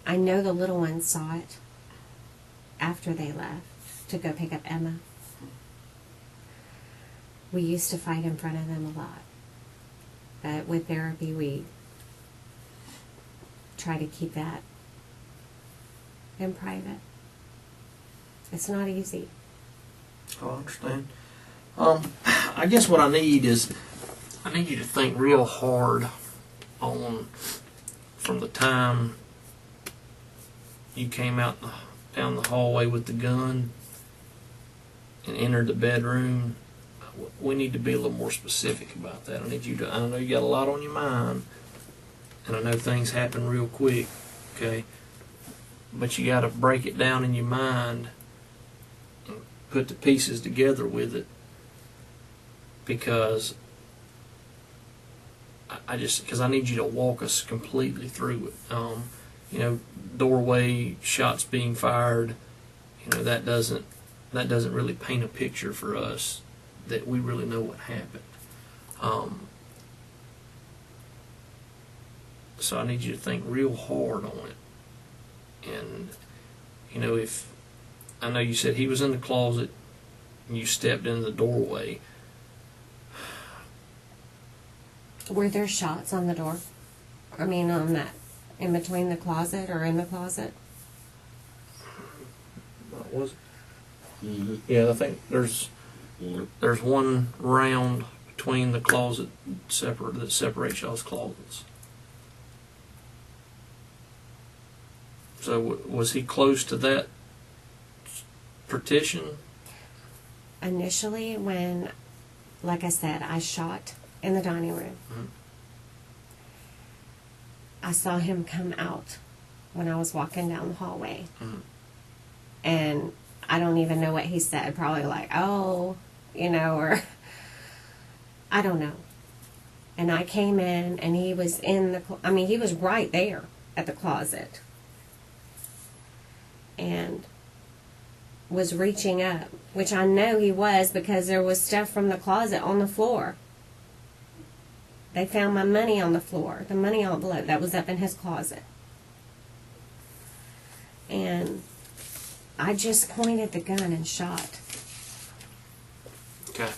Speaker 1: I know the little ones saw it after they left to go pick up Emma. We used to fight in front of them a lot. But with therapy, we try to keep that in private. It's not easy.
Speaker 3: Oh, I understand. I guess what I need is, I need you to think real hard on, from the time you came out down the hallway with the gun and entered the bedroom. We need to be a little more specific about that. I know you got a lot on your mind, and I know things happen real quick, okay? But you got to break it down in your mind and put the pieces together with it, because I need you to walk us completely through it. Doorway, shots being fired, that doesn't really paint a picture for us that we really know what happened. So I need you to think real hard on it. And, if, I know you said he was in the closet and you stepped in the doorway.
Speaker 1: Were there shots on the door? On that, in between the closet or in the closet?
Speaker 3: What was it? Yeah, I think there's one round between the closet that separates y'all's closets. So was he close to that partition?
Speaker 1: Initially, when, like I said, I shot in the dining room, I saw him come out when I was walking down the hallway. And I don't even know what he said. Probably like, oh, or I don't know. And I came in and he was he was right there at the closet. And was reaching up, which I know he was because there was stuff from the closet on the floor. They found my money on the floor, the money envelope that was up in his closet. And I just pointed the gun and shot.
Speaker 3: Okay.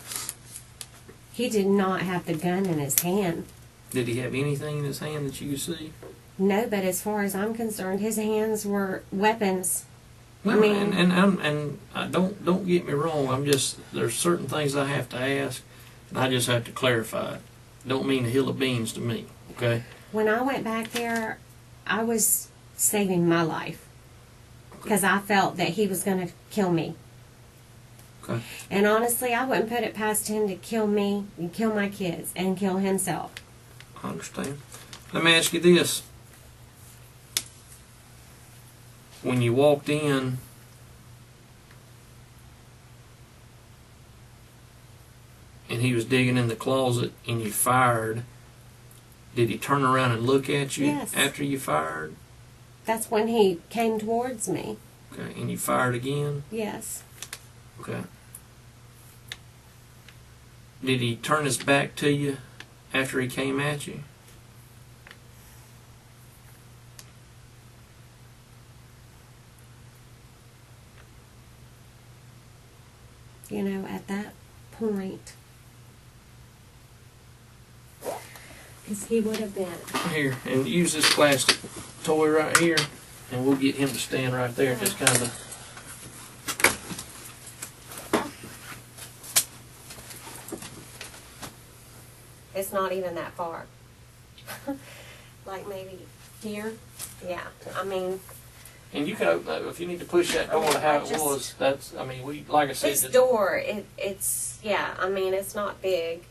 Speaker 1: He did not have the gun in his hand.
Speaker 3: Did he have anything in his hand that you could see?
Speaker 1: No, but as far as I'm concerned, his hands were weapons.
Speaker 3: No,
Speaker 1: I mean,
Speaker 3: and don't get me wrong. I'm just, there's certain things I have to ask, and I just have to clarify it. Don't mean a hill of beans to me. Okay.
Speaker 1: when I went back there, I was saving my life because I felt that he was going to kill me.
Speaker 3: Okay.
Speaker 1: And honestly, I wouldn't put it past him to kill me and kill my kids and kill himself.
Speaker 3: I understand. Let me ask you this. When you walked in, and he was digging in the closet and you fired, did he turn around and look at you
Speaker 1: Yes.
Speaker 3: after you fired?
Speaker 1: That's when he came towards me.
Speaker 3: Okay. And you fired again?
Speaker 1: Yes.
Speaker 3: Okay. Did he turn his back to you after he came at you?
Speaker 1: You know, at that point, because he would have been.
Speaker 3: Here, and use this plastic toy right here, and we'll get him to stand right there. Just kind of.
Speaker 1: It's not even that far. Like maybe here. Yeah. I mean,
Speaker 3: And you can open that if you need to push that door to how it
Speaker 1: I
Speaker 3: was. That's, I mean, we, like I said,
Speaker 1: this door, it's, yeah, I mean, it's not big.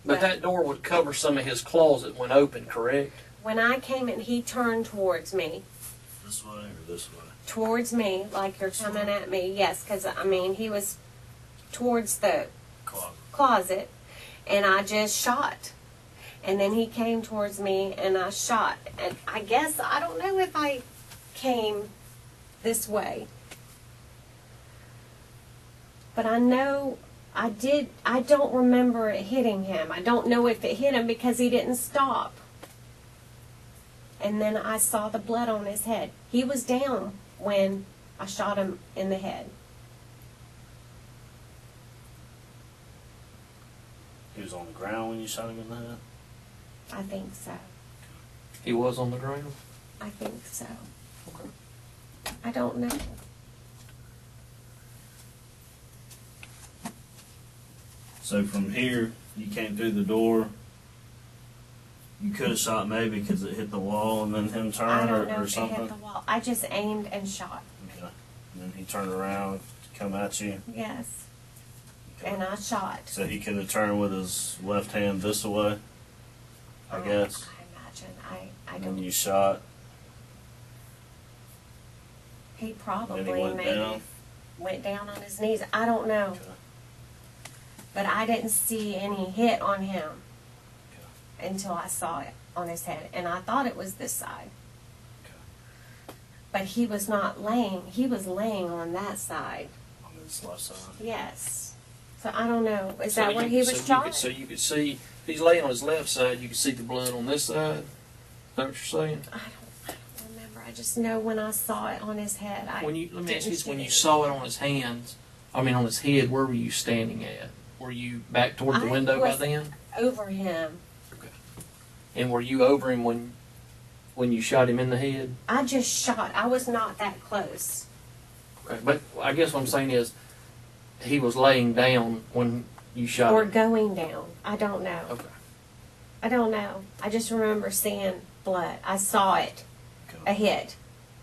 Speaker 3: but that door would cover some of his closet when open, correct?
Speaker 1: When I came in, he turned towards me.
Speaker 4: This way or this way?
Speaker 1: Towards me, like you're coming at me. Yes, because, I mean, he was towards the closet, and I just shot. And then he came towards me, and I shot. And I guess, I don't know if I came this way. But I know I did. I don't remember it hitting him. I don't know if it hit him because he didn't stop. And then I saw the blood on his head. He was down when I shot him in the head.
Speaker 4: He was on the ground when you shot him in the head?
Speaker 1: I think so.
Speaker 3: He was on the ground.
Speaker 1: I think so.
Speaker 3: Okay.
Speaker 1: I don't know.
Speaker 4: So from here, you came through the door. You could have shot maybe because it hit the wall and then him
Speaker 1: I
Speaker 4: turn
Speaker 1: don't know
Speaker 4: or
Speaker 1: if it
Speaker 4: something.
Speaker 1: hit the wall. I just aimed and shot.
Speaker 4: Okay. And then he turned around to come at you.
Speaker 1: Yes.
Speaker 4: Okay.
Speaker 1: And I shot.
Speaker 4: So he could have turned with his left hand this way, I guess.
Speaker 1: I imagine. I
Speaker 4: And then
Speaker 1: don't.
Speaker 4: you shot.
Speaker 1: He
Speaker 4: And
Speaker 1: probably
Speaker 4: then he went
Speaker 1: maybe
Speaker 4: down.
Speaker 1: went down on his knees. I don't know.
Speaker 4: Okay.
Speaker 1: But I didn't see any hit on him until I saw it on his head. And I thought it was this side.
Speaker 4: Okay.
Speaker 1: But he was not laying. He was laying on that side.
Speaker 4: On his left side.
Speaker 1: Yes. So I don't know. Is
Speaker 3: So
Speaker 1: that
Speaker 3: you-
Speaker 1: where he was
Speaker 3: so
Speaker 1: shot?
Speaker 3: so you could see, if he's laying on his left side, you could see the blood on this side. Is that what you're saying?
Speaker 1: I don't remember. I just know when I saw it on his head.
Speaker 3: Let me ask you
Speaker 1: didn't
Speaker 3: this, when
Speaker 1: see
Speaker 3: you
Speaker 1: it.
Speaker 3: saw it on his hands, on his head, where were you standing at? Were you back toward the
Speaker 1: I
Speaker 3: window by
Speaker 1: was-
Speaker 3: then?
Speaker 1: Over him.
Speaker 3: And were you over him when you shot him in the head?
Speaker 1: I just shot. I was not that close.
Speaker 3: Okay. But I guess what I'm saying is, he was laying down when you shot
Speaker 1: Or
Speaker 3: him.
Speaker 1: going down. I don't know.
Speaker 3: Okay.
Speaker 1: I don't know. I just remember seeing blood. I saw it,
Speaker 4: Okay.
Speaker 1: a hit,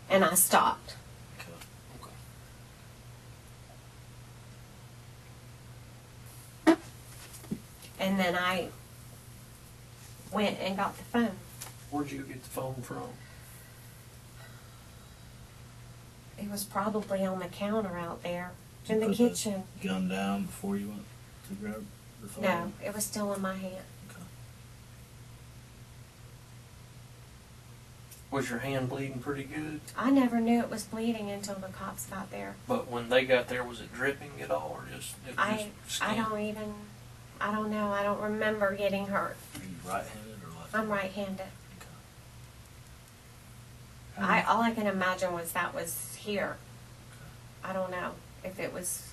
Speaker 1: and I stopped.
Speaker 4: Okay.
Speaker 1: And then I went and got the phone.
Speaker 3: Where'd you get the phone from?
Speaker 1: It was probably on the counter out there in the
Speaker 4: Put
Speaker 1: kitchen.
Speaker 4: Gun down before you went to grab the phone?
Speaker 1: No, it was still in my hand.
Speaker 4: Okay.
Speaker 3: Was your hand bleeding pretty good?
Speaker 1: I never knew it was bleeding until the cops got there.
Speaker 3: But when they got there, was it dripping at all, or just it was
Speaker 1: I
Speaker 3: just skin?
Speaker 1: don't know. I don't remember getting hurt.
Speaker 4: Are you right-handed or left?
Speaker 1: I'm right-handed.
Speaker 4: Okay.
Speaker 1: All I can imagine was that was here. I don't know if it was,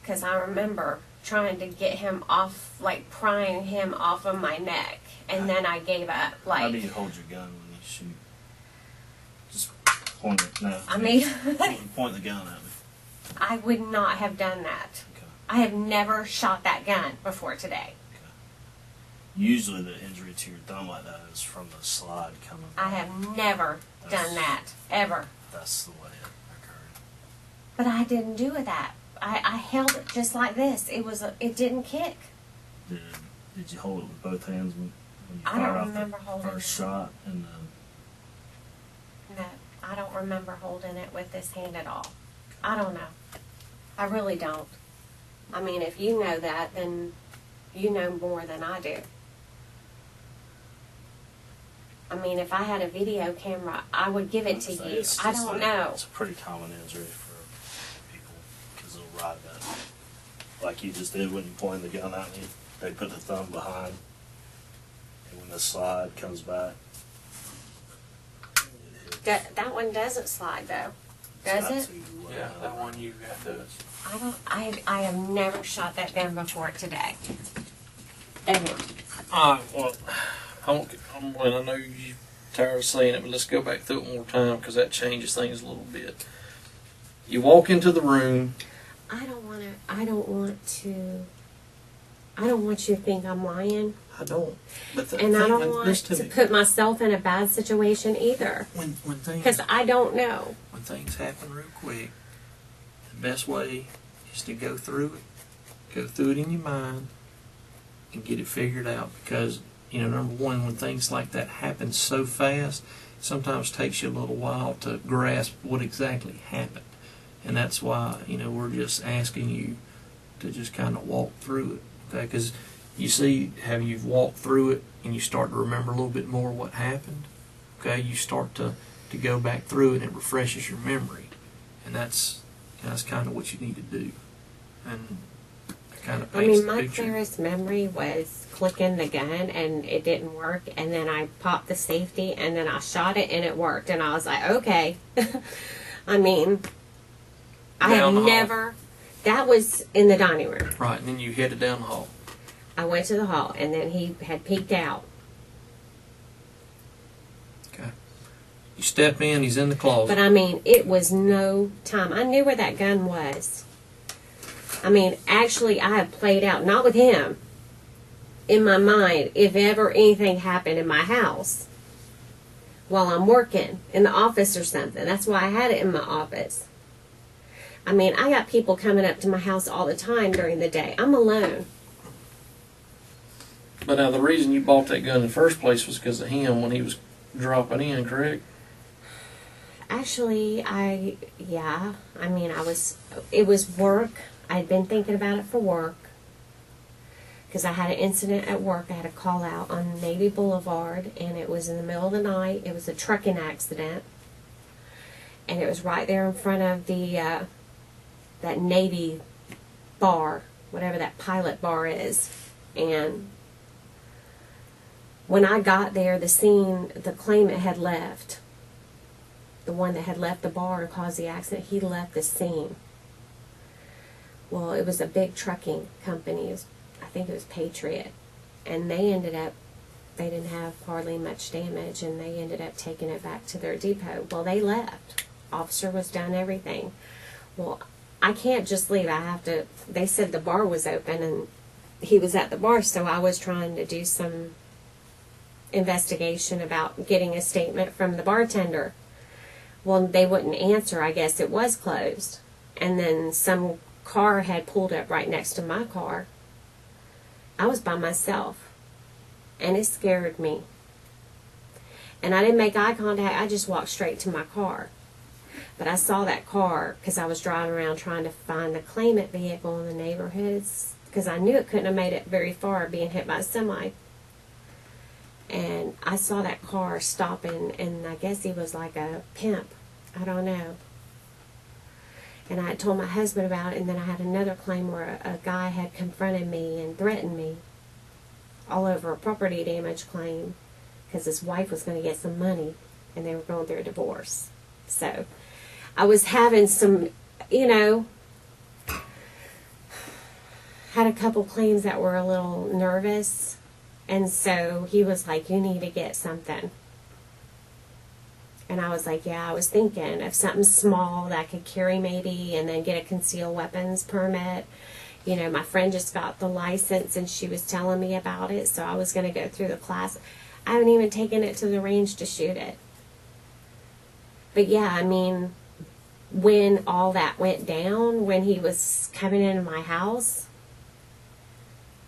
Speaker 1: because I remember trying to get him off, like prying him off of my neck, and then I gave up. Like,
Speaker 4: how do you hold your gun when you shoot? Just point it. No.
Speaker 1: I mean,
Speaker 4: point the gun at me.
Speaker 1: I would not have done that.
Speaker 4: Okay.
Speaker 1: I have never shot that gun before today.
Speaker 4: Usually the injury to your thumb like that is from the slide coming back.
Speaker 1: I have never done that, ever.
Speaker 4: That's the way it occurred.
Speaker 1: But I didn't do that. I held it just like this. It didn't kick.
Speaker 4: Did you hold it with both hands when you
Speaker 1: I
Speaker 4: fired
Speaker 1: don't
Speaker 4: off
Speaker 1: remember
Speaker 4: the
Speaker 1: holding
Speaker 4: first
Speaker 1: it.
Speaker 4: shot? And
Speaker 1: No, I don't remember holding it with this hand at all. I don't know. I really don't. I mean, if you know that, then you know more than I do. I mean, if I had a video camera, I would give it to you. I don't know.
Speaker 4: It's a pretty common injury for people because they'll ride that. Like you just did when you pointed the gun at me. They put the thumb behind. And when the slide comes back,
Speaker 1: That one doesn't slide, though. Does it?
Speaker 3: Yeah, that one you got does.
Speaker 1: I have never shot that gun before today. Ever.
Speaker 3: Well, I know you're tired of saying it, but let's go back through it one more time because that changes things a little bit. You walk into the room.
Speaker 1: I don't want you to think I'm lying.
Speaker 3: I don't. But
Speaker 1: And I don't want to put myself in a bad situation either.
Speaker 3: When
Speaker 1: Because I don't know.
Speaker 3: when things happen real quick, the best way is to go through it in your mind, and get it figured out. Because number one, when things like that happen so fast, sometimes it takes you a little while to grasp what exactly happened, and that's why we're just asking you to just kind of walk through it, okay? Because you see how you've walked through it, and you start to remember a little bit more what happened. Okay, you start to go back through it, and it refreshes your memory, and that's kind of what you need to do, and it kind of paints the
Speaker 1: my
Speaker 3: picture.
Speaker 1: clearest memory was clicking the gun and it didn't work, and then I popped the safety and then I shot it and it worked, and I was like, okay. I mean, I have never. That was in the dining room.
Speaker 3: Right, and then you headed down the hall.
Speaker 1: I went to the hall, and then he had peeked out.
Speaker 3: Okay. You step in, he's in the closet.
Speaker 1: But I mean, it was no time. I knew where that gun was. I mean, actually, I have played out, not with him, in my mind, if ever anything happened in my house while I'm working in the office or something. That's why I had it in my office. I mean, I got people coming up to my house all the time during the day. I'm alone.
Speaker 3: But now the reason you bought that gun in the first place was because of him when he was dropping in, correct?
Speaker 1: Actually, it was work. I'd been thinking about it for work. Because I had an incident at work. I had a call out on Navy Boulevard, and it was in the middle of the night. It was a trucking accident. And it was right there in front of the, that Navy bar, whatever that pilot bar is. And when I got there, the scene, the claimant had left. The one that had left the bar and caused the accident, he left the scene. Well, it was a big trucking company. I think it was Patriot. And they didn't have hardly much damage, and they ended up taking it back to their depot. Well, they left. Officer was done everything. Well, I can't just leave. They said the bar was open, and he was at the bar, so I was trying to do some investigation about getting a statement from the bartender. Well, they wouldn't answer. I guess it was closed. And then some car had pulled up right next to my car. I was by myself, and it scared me. And I didn't make eye contact. I just walked straight to my car. But I saw that car because I was driving around trying to find the claimant vehicle in the neighborhoods, because I knew it couldn't have made it very far being hit by a semi. And I saw that car stopping, and I guess he was like a pimp. I don't know. And I had told my husband about it, and then I had another claim where a guy had confronted me and threatened me all over a property damage claim because his wife was going to get some money, and they were going through a divorce. So I was having some, had a couple claims that were a little nervous. And so he was like, you need to get something. And I was like, yeah, I was thinking of something small that I could carry maybe and then get a concealed weapons permit. You know, my friend just got the license and she was telling me about it, so I was going to go through the class. I haven't even taken it to the range to shoot it. But yeah, I mean, when all that went down, when he was coming into my house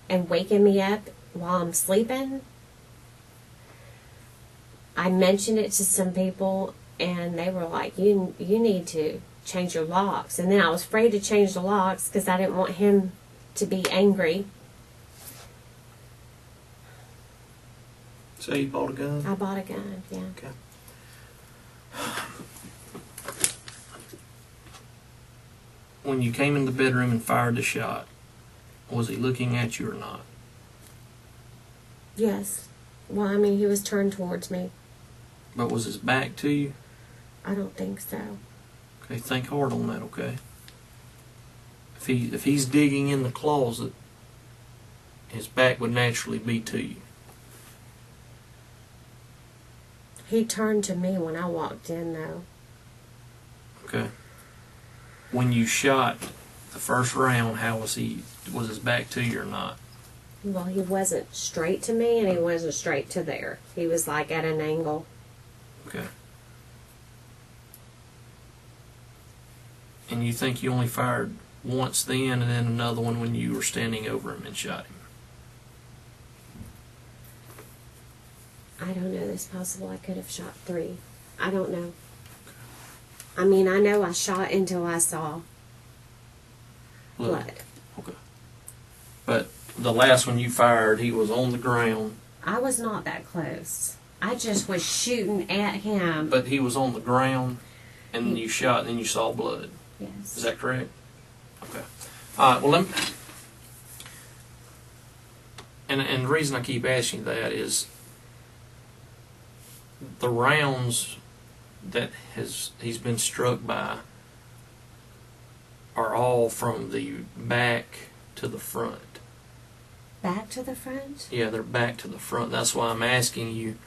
Speaker 1: and waking me up while I'm sleeping, I mentioned it to some people and they were like, you need to change your locks. And then I was afraid to change the locks because I didn't want him to be angry.
Speaker 3: So you bought a gun?
Speaker 1: I bought a gun, yeah.
Speaker 3: Okay. When you came in the bedroom and fired the shot, was he looking at you or not?
Speaker 1: Yes. Well, I mean, he was turned towards me.
Speaker 3: But was his back to you?
Speaker 1: I don't think so.
Speaker 3: Okay, think hard on that, okay? If he's digging in the closet, his back would naturally be to you.
Speaker 1: He turned to me when I walked in, though.
Speaker 3: Okay. When you shot the first round, how was he? Was his back to you or not?
Speaker 1: Well, he wasn't straight to me, and he wasn't straight to there. He was like at an angle.
Speaker 3: Okay. And you think you only fired once then, and then another one when you were standing over him and shot him?
Speaker 1: I don't know. It's possible I could have shot 3. I don't know. I mean, I know I shot until I saw blood.
Speaker 3: Okay. But the last one you fired, he was on the ground.
Speaker 1: I was not that close. I just was shooting at him.
Speaker 3: But he was on the ground, and then you shot, and then you saw blood.
Speaker 1: Yes.
Speaker 3: Is that correct? Okay. All right. Well, and the reason I keep asking that is the rounds that he's been struck by are all from the back to the front.
Speaker 1: Back to the front?
Speaker 3: Yeah, they're back to the front. That's why I'm asking you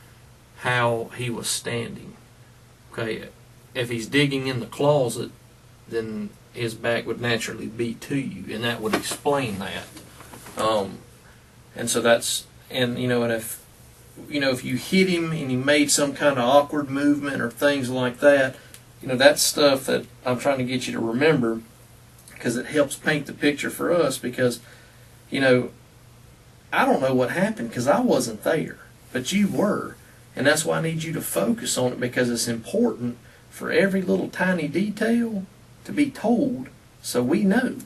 Speaker 3: how he was standing. Okay, if he's digging in the closet, then his back would naturally be to you, and that would explain that. And so that's, and if you hit him and he made some kind of awkward movement or things like that, that's stuff that I'm trying to get you to remember, because it helps paint the picture for us. Because, I don't know what happened because I wasn't there, but you were, and that's why I need you to focus on it, because it's important for every little tiny detail to be told so we know.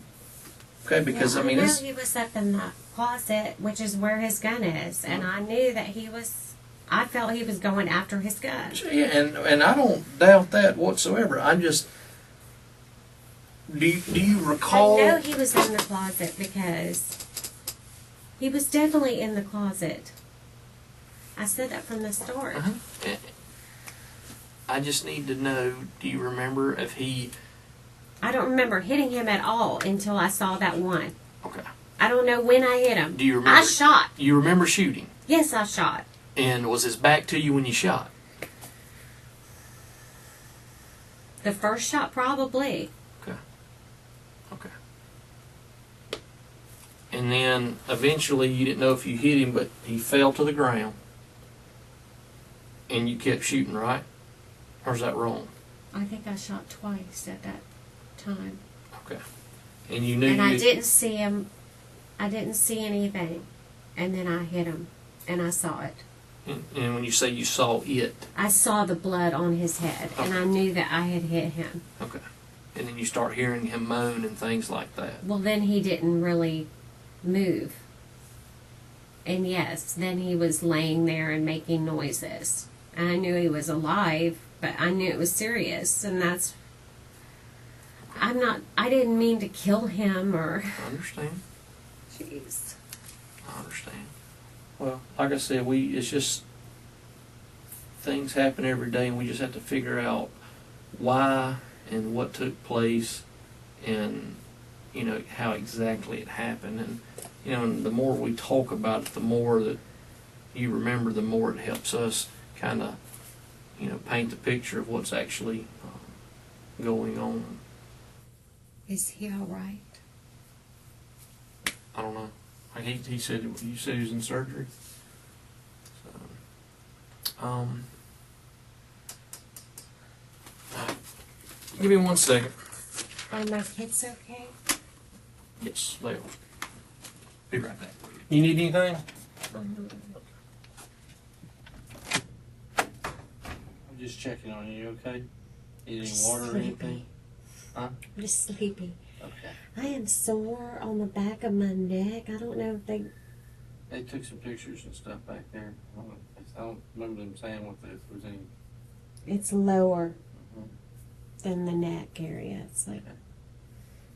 Speaker 3: Okay, because
Speaker 1: yeah,
Speaker 3: I mean,
Speaker 1: know he was up in the closet, which is where his gun is, and I knew that I felt he was going after his gun.
Speaker 3: Yeah, and I don't doubt that whatsoever. I'm just, do you recall?
Speaker 1: I know he was in the closet because he was definitely in the closet. I said that from the start.
Speaker 3: Uh-huh. I just need to know, do you remember if he...
Speaker 1: I don't remember hitting him at all until I saw that one.
Speaker 3: Okay.
Speaker 1: I don't know when I hit him.
Speaker 3: Do you remember?
Speaker 1: I shot.
Speaker 3: You remember shooting?
Speaker 1: Yes, I shot.
Speaker 3: And was his back to you when you shot?
Speaker 1: The first shot, probably.
Speaker 3: Okay. And then eventually you didn't know if you hit him, but he fell to the ground. And you kept shooting, right? Or is that wrong?
Speaker 1: I think I shot twice at that time.
Speaker 3: Okay. And you knew
Speaker 1: and I didn't see him. I didn't see anything. And then I hit him. And I saw it.
Speaker 3: And when you say you saw it?
Speaker 1: I saw the blood on his head.
Speaker 3: Okay.
Speaker 1: And I knew that I had hit him.
Speaker 3: Okay. And then you start hearing him moan and things like that.
Speaker 1: Well, then he didn't really move. And yes, then he was laying there and making noises. And I knew he was alive, but I knew it was serious. And that's... I didn't mean to kill him or...
Speaker 3: I understand.
Speaker 1: Jeez.
Speaker 3: I understand. Well, like I said, it's just... Things happen every day, and we just have to figure out why and what took place, and you know, how exactly it happened. And, you know, and the more we talk about it, the more that you remember, the more it helps us kind of, you know, paint the picture of what's actually going on.
Speaker 1: Is he all right?
Speaker 3: I don't know. Like he said, you said he was in surgery. So, give me 1 second.
Speaker 1: Are my kids okay?
Speaker 3: Yes, they are. Be right back. You need anything?
Speaker 4: I'm just checking on you, okay? Need any water or anything? Huh?
Speaker 1: I'm just sleepy.
Speaker 4: Okay.
Speaker 1: I am sore on the back of my neck. I don't know if
Speaker 4: They took some pictures and stuff back there. I don't remember them saying if there was any.
Speaker 1: it's lower
Speaker 4: Mhm.
Speaker 1: than the neck area. It's like,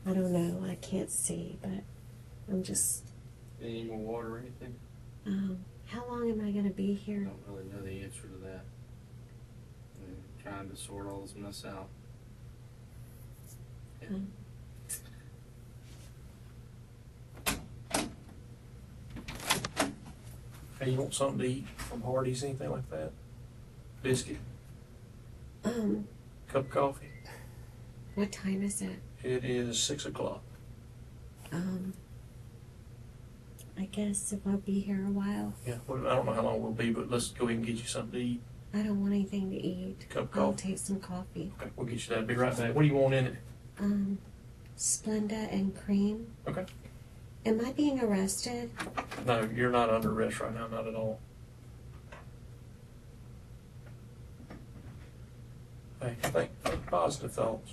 Speaker 1: I don't know. I can't see, but I'm just.
Speaker 4: Any more water or anything?
Speaker 1: How long am I going to be
Speaker 4: I
Speaker 1: here?
Speaker 4: don't really know the answer to that. I'm trying to sort all this mess out.
Speaker 1: Um,
Speaker 3: Hey, you want something to eat from Hardee's, anything like that? Biscuit, cup of coffee.
Speaker 1: what time is it?
Speaker 3: It is 6 o'clock.
Speaker 1: I guess if I'll be here a while.
Speaker 3: Yeah, well, I don't know how long we'll be, but let's go ahead and get you something to eat.
Speaker 1: I don't want anything to eat.
Speaker 3: Cup of
Speaker 1: I'll
Speaker 3: coffee.
Speaker 1: take some coffee.
Speaker 3: Okay, we'll get you that. Be right back. What do you want in it?
Speaker 1: Splenda and cream.
Speaker 3: Okay.
Speaker 1: Am I being arrested?
Speaker 3: No, you're not under arrest right now, not at all. Hey, think positive thoughts.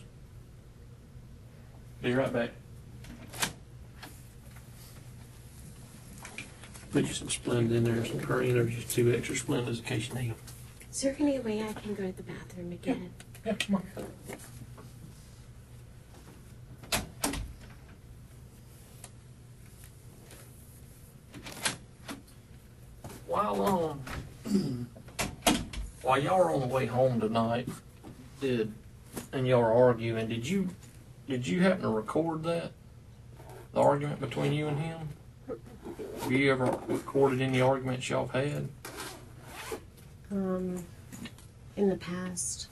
Speaker 3: Be right back. Put you some Splenda in there, some cream. There's just 2 extra Splendas in case you need them.
Speaker 1: Is there any way I can go to the bathroom again?
Speaker 3: Yeah, come on. While y'all were on the way home tonight, and y'all were arguing, did you happen to record that? The argument between you and him? Have you ever recorded any arguments y'all have had?
Speaker 1: In the past.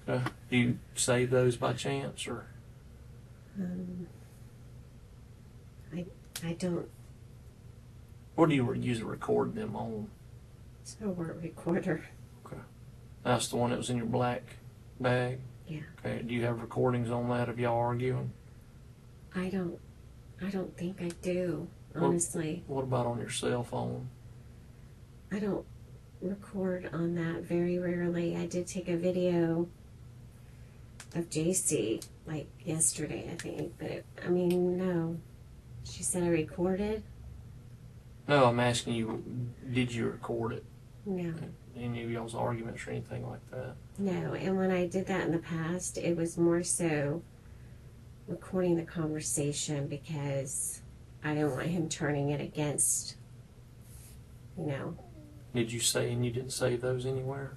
Speaker 3: Do you save those by chance, or?
Speaker 1: I don't.
Speaker 3: What do you use to record them on?
Speaker 1: It's a word recorder.
Speaker 3: Okay. That's the one that was in your black bag?
Speaker 1: Yeah.
Speaker 3: Okay. Do you have recordings on that of y'all arguing?
Speaker 1: I don't think I do, honestly.
Speaker 3: What about on your cell phone?
Speaker 1: I don't record on that very rarely. I did take a video of JC, like yesterday, I think. But, no. She said I recorded?
Speaker 3: No, I'm asking you, did you record it?
Speaker 1: No.
Speaker 3: Any of y'all's arguments or anything like that?
Speaker 1: No, and when I did that in the past, it was more so recording the conversation because I didn't want him turning it against,
Speaker 3: Did you say, and you didn't save those anywhere?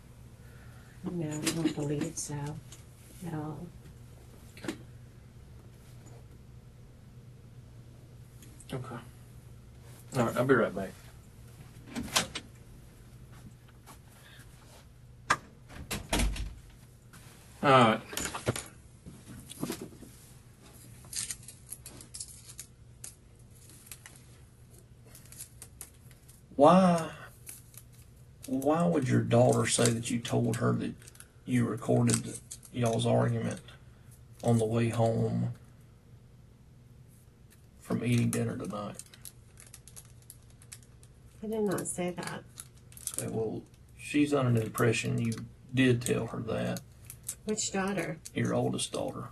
Speaker 1: No, I don't believe so at all.
Speaker 3: Okay. All right, I'll be right back. All right. Why would your daughter say that you told her that you recorded y'all's argument on the way home from eating dinner tonight?
Speaker 1: I did not say that.
Speaker 3: Okay, well, she's under the impression you did tell her that.
Speaker 1: Which daughter?
Speaker 3: Your oldest daughter.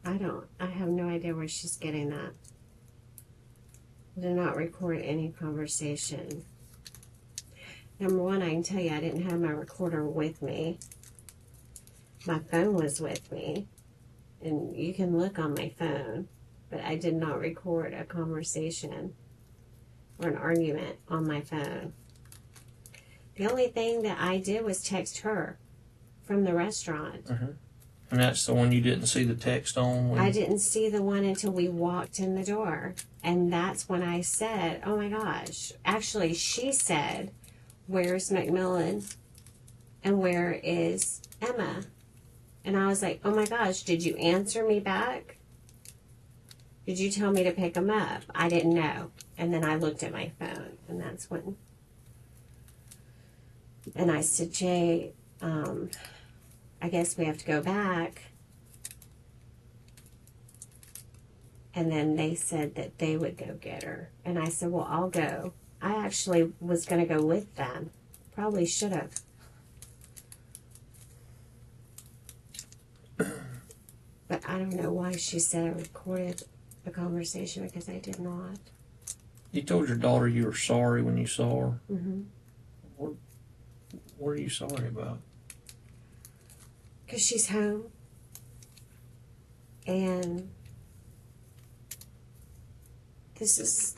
Speaker 1: I have no idea where she's getting that. I did not record any conversation. Number one, I can tell you I didn't have my recorder with me. My phone was with me. And you can look on my phone. But I did not record a conversation or an argument on my phone. The only thing that I did was text her from the restaurant.
Speaker 3: Mm-hmm. And that's the one you didn't see the text on?
Speaker 1: I didn't see the one until we walked in the door. And that's when I said, oh my gosh. Actually, she said, where's McMillan? And where is Emma? And I was like, oh my gosh, did you answer me back? Did you tell me to pick him up? I didn't know. And then I looked at my phone, and that's when. And I said, Jay, I guess we have to go back. And then they said that they would go get her. And I said, well, I'll go. I actually was going to go with them. Probably should have. But I don't know why she said I recorded the conversation, because I did not.
Speaker 3: You told your daughter you were sorry when you saw her.
Speaker 1: Mm-hmm.
Speaker 3: What are you sorry about?
Speaker 1: Because she's home. And it's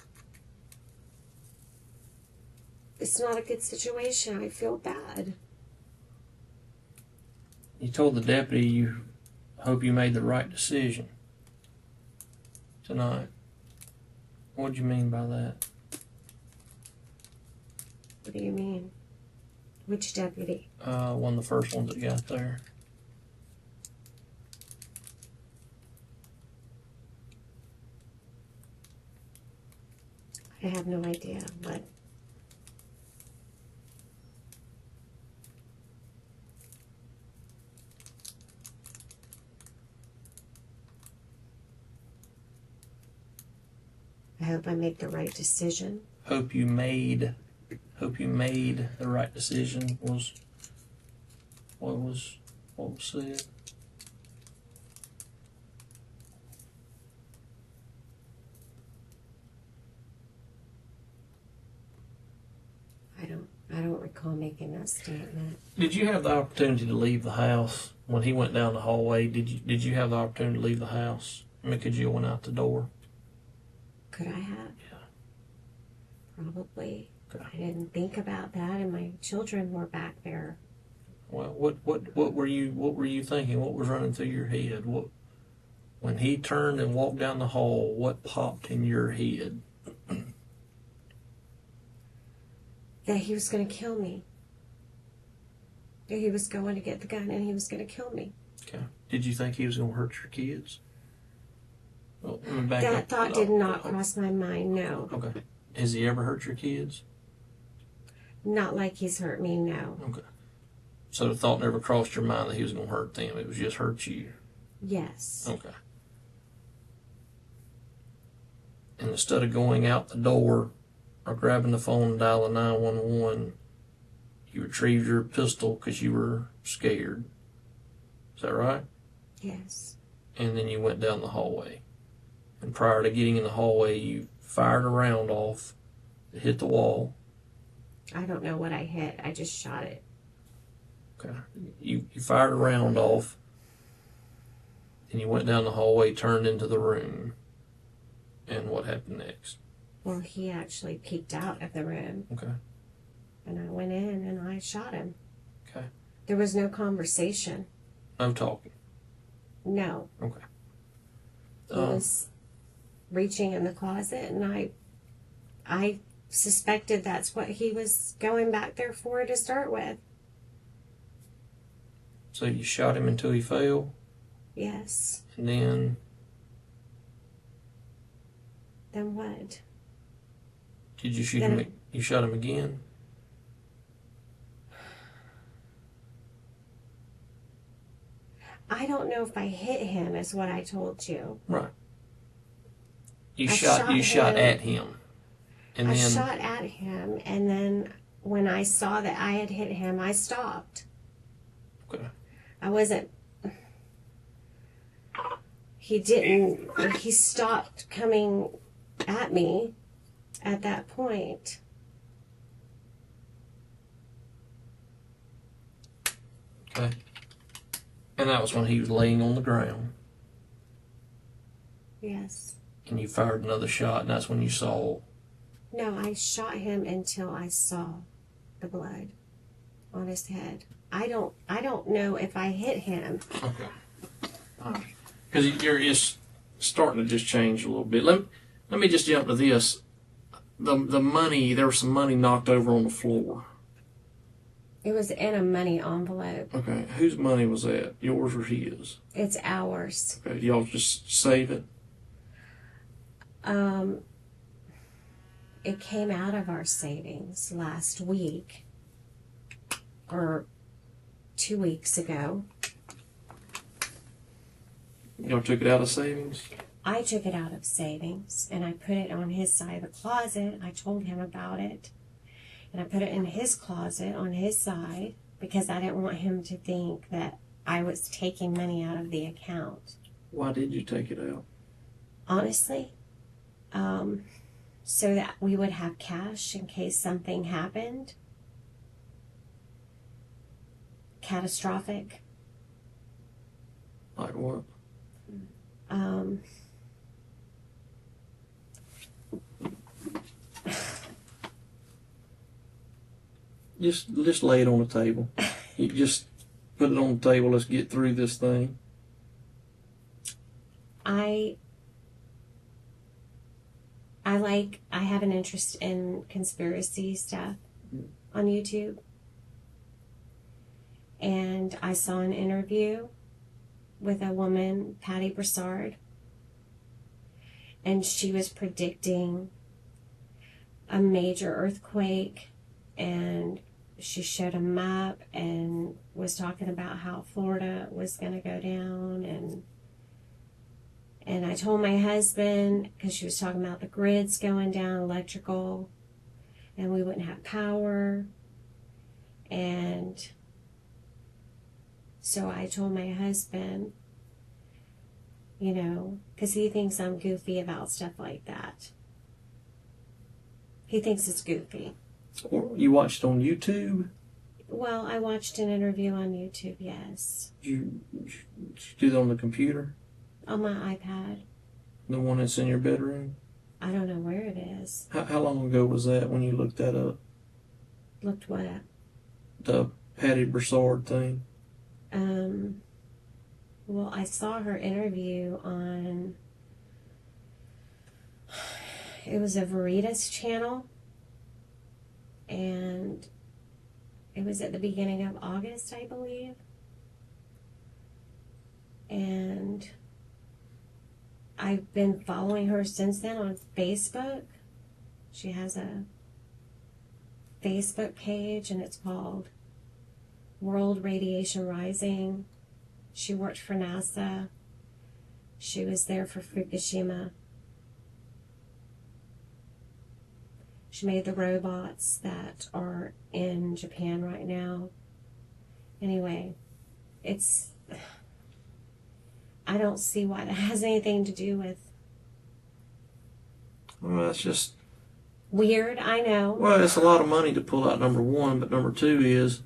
Speaker 1: not a good situation. I feel bad.
Speaker 3: You told the deputy you hope you made the right decision tonight. What do you mean by that?
Speaker 1: What do you mean? Which deputy?
Speaker 3: One of the first ones that got there.
Speaker 1: I have no idea what. I hope I make the right decision.
Speaker 3: Hope you made the right decision was what was said.
Speaker 1: I don't recall making that statement.
Speaker 3: Did you have the opportunity to leave the house when he went down the hallway? Did you have the opportunity to leave the house? I mean, could you have went out the door?
Speaker 1: Could I have?
Speaker 3: Yeah.
Speaker 1: Probably.
Speaker 3: Okay.
Speaker 1: I didn't think about that, and my children were back there.
Speaker 3: Well, what were you thinking? What was running through your head? When he turned and walked down the hall, what popped in your head?
Speaker 1: That he was going to kill me. That he was going to get the gun and he was going to kill me.
Speaker 3: Okay. Did you think he was going to hurt your kids? Well,
Speaker 1: That thought did not cross my mind, no.
Speaker 3: Okay. Has he ever hurt your kids?
Speaker 1: Not like he's hurt me, no.
Speaker 3: Okay. So the thought never crossed your mind that he was going to hurt them. It was just hurt you.
Speaker 1: Yes.
Speaker 3: Okay. And instead of going out the door or grabbing the phone and dialing 911, you retrieved your pistol because you were scared. Is that right?
Speaker 1: Yes.
Speaker 3: And then you went down the hallway. And prior to getting in the hallway, you fired a round off. It hit the wall.
Speaker 1: I don't know what I hit. I just shot it.
Speaker 3: Okay. You fired a round off. And you went down the hallway, turned into the room. And what happened next?
Speaker 1: Well, he actually peeked out of the room.
Speaker 3: Okay.
Speaker 1: And I went in and I shot him.
Speaker 3: Okay.
Speaker 1: There was no conversation.
Speaker 3: No talking.
Speaker 1: No.
Speaker 3: Okay.
Speaker 1: He was reaching in the closet, and I suspected that's what he was going back there for to start with.
Speaker 3: So you shot him until he fell?
Speaker 1: Yes.
Speaker 3: And then
Speaker 1: Then what?
Speaker 3: did you shoot him? You shot him again?
Speaker 1: I don't know if I hit him, is what I told you.
Speaker 3: Right. You
Speaker 1: I
Speaker 3: shot
Speaker 1: him.
Speaker 3: at him. And
Speaker 1: I
Speaker 3: then
Speaker 1: shot at him, and then when I saw that I had hit him, I stopped.
Speaker 3: Okay.
Speaker 1: I wasn't. He stopped coming at me at that point.
Speaker 3: Okay. And that was when he was laying on the ground.
Speaker 1: Yes.
Speaker 3: And you fired another shot, and that's when you saw.
Speaker 1: No, I shot him until I saw the blood on his head. I don't know if I hit him.
Speaker 3: Okay. Because it's starting to just change a little bit. Let me just jump to this. The money, there was some money knocked over on the floor.
Speaker 1: It was in a money envelope.
Speaker 3: Okay, whose money was that? Yours or his?
Speaker 1: It's ours.
Speaker 3: Okay, y'all just save it?
Speaker 1: It came out of our savings last week, or 2 weeks ago.
Speaker 3: Y'all took it out of savings?
Speaker 1: I took it out of savings, and I put it on his side of the closet. I told him about it. And I put it in his closet on his side because I didn't want him to think that I was taking money out of the account.
Speaker 3: Why did you take it out?
Speaker 1: Honestly, so that we would have cash in case something happened. Catastrophic.
Speaker 3: Like what? Just lay it on the table. You just put it on the table. Let's get through this thing.
Speaker 1: I have an interest in conspiracy stuff on YouTube. And I saw an interview with a woman, Patty Broussard, and she was predicting a major earthquake, and she showed a map and was talking about how Florida was going to go down, and I told my husband, because she was talking about the grids going down, electrical, and we wouldn't have power, and so I told my husband, you know, because he thinks I'm goofy about stuff like that. He thinks it's goofy.
Speaker 3: Or you watched on YouTube?
Speaker 1: Well, I watched an interview on YouTube, yes.
Speaker 3: Did you do that on the computer?
Speaker 1: On my iPad.
Speaker 3: The one that's in your bedroom?
Speaker 1: I don't know where it is.
Speaker 3: How long ago was that when you looked that up?
Speaker 1: Looked what up?
Speaker 3: The Patty Broussard thing?
Speaker 1: Well, I saw her interview on, it was a Veritas channel, and it was at the beginning of August, I believe. And I've been following her since then on Facebook. She has a Facebook page, and it's called World Radiation Rising. She worked for NASA. She was there for Fukushima. She made the robots that are in Japan right now. Anyway, I don't see why that has anything to do with...
Speaker 3: Well, that's just...
Speaker 1: Weird, I know.
Speaker 3: Well, it's a lot of money to pull out, number one, but number two is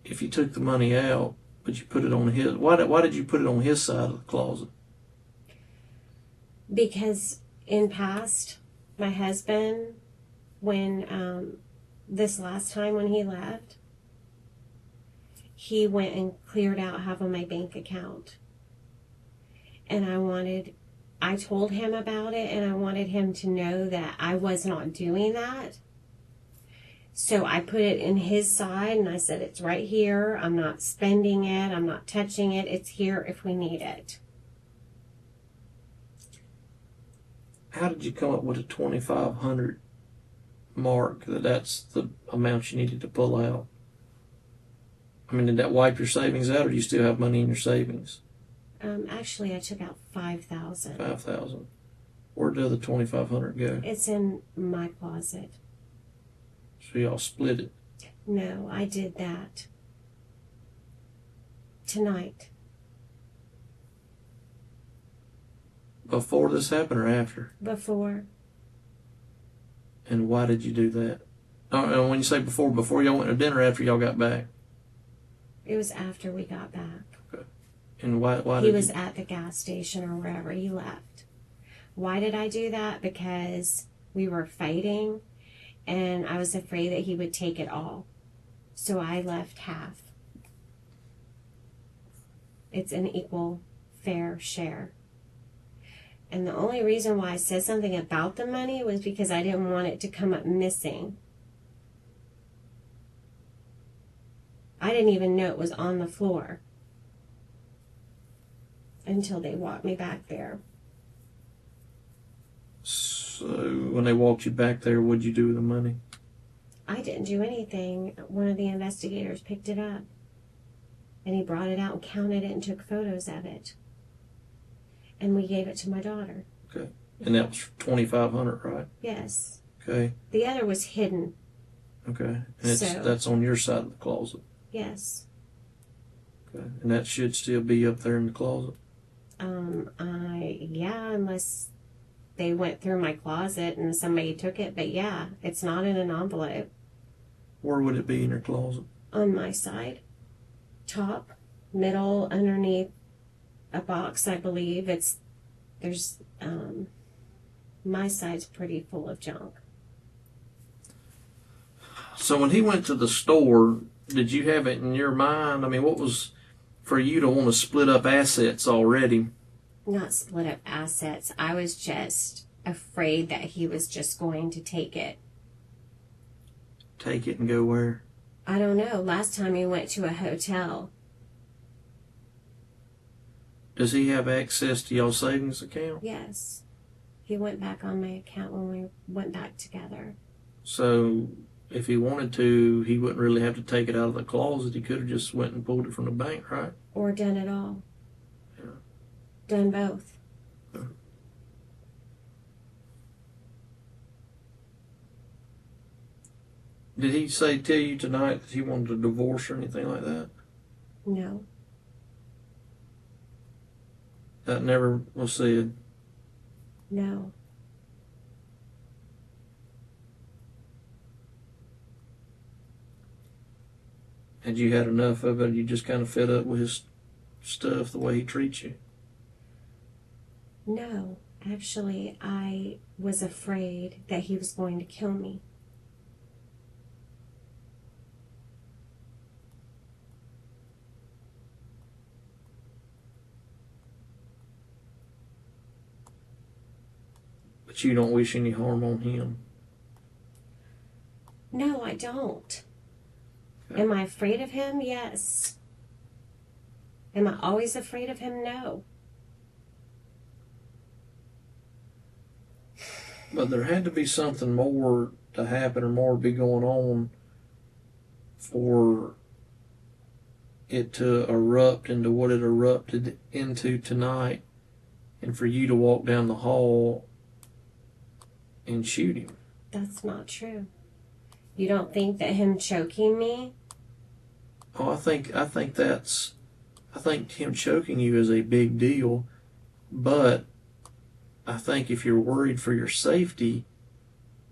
Speaker 3: if you took the money out, but you put it on his... Why did you put it on his side of the closet?
Speaker 1: Because in past, my husband, when this last time when he left, he went and cleared out half of my bank account. And I told him about it, and I wanted him to know that I was not doing that. So I put it in his side, and I said, it's right here. I'm not spending it. I'm not touching it. It's here if we need it.
Speaker 3: How did you come up with a $2,500 mark that's the amount you needed to pull out? I mean, did that wipe your savings out, or do you still have money in your savings?
Speaker 1: Actually, I took out $5,000.
Speaker 3: $5,000. Where'd the other $2,500 go?
Speaker 1: It's in my closet.
Speaker 3: So y'all split it?
Speaker 1: No, I did that tonight.
Speaker 3: Before this happened or after?
Speaker 1: Before.
Speaker 3: And why did you do that? And when you say before y'all went to dinner, after y'all got back?
Speaker 1: It was after we got back.
Speaker 3: Okay. And why
Speaker 1: he
Speaker 3: did
Speaker 1: was
Speaker 3: you...
Speaker 1: at the gas station or wherever he left. Why did I do that? Because we were fighting, and I was afraid that he would take it all. So I left half. It's an equal, fair share. And the only reason why I said something about the money was because I didn't want it to come up missing. I didn't even know it was on the floor until they walked me back there.
Speaker 3: So when they walked you back there, what'd you do with the money?
Speaker 1: I didn't do anything. One of the investigators picked it up. And he brought it out and counted it and took photos of it. And we gave it to my daughter.
Speaker 3: Okay. And that was $2,500, right?
Speaker 1: Yes.
Speaker 3: Okay.
Speaker 1: The other was hidden.
Speaker 3: Okay. And
Speaker 1: So-
Speaker 3: that's on your side of the closet.
Speaker 1: Yes.
Speaker 3: Okay. And that should still be up there in the closet.
Speaker 1: Yeah, unless they went through my closet and somebody took it. But yeah, it's not in an envelope.
Speaker 3: Where would it be in your closet?
Speaker 1: On my side. Top, middle, underneath a box, I believe. My side's pretty full of junk.
Speaker 3: So when he went to the store, did you have it in your mind? I mean, what was for you to want to split up assets already?
Speaker 1: Not split up assets. I was just afraid that he was just going to take it.
Speaker 3: Take it and go where?
Speaker 1: I don't know. Last time he went to a hotel.
Speaker 3: Does he have access to your savings account?
Speaker 1: Yes. He went back on my account when we went back together.
Speaker 3: So if he wanted to, he wouldn't really have to take it out of the closet. He could have just went and pulled it from the bank, right?
Speaker 1: Or done it all.
Speaker 3: Yeah.
Speaker 1: Done both.
Speaker 3: Did he tell you tonight that he wanted a divorce or anything like that?
Speaker 1: No.
Speaker 3: That never was said.
Speaker 1: No.
Speaker 3: Had you had enough of it? You just kind of fed up with his stuff, the way he treats you?
Speaker 1: No. Actually, I was afraid that he was going to kill me.
Speaker 3: But you don't wish any harm on him?
Speaker 1: No, I don't.
Speaker 3: Okay.
Speaker 1: Am I afraid of him? Yes. Am I always afraid of him? No.
Speaker 3: But there had to be something more to happen or more to be going on for it to erupt into what it erupted into tonight, and for you to walk down the hall and shoot him.
Speaker 1: That's not true. You don't think that him choking me?
Speaker 3: Oh, I think him choking you is a big deal, but I think if you're worried for your safety,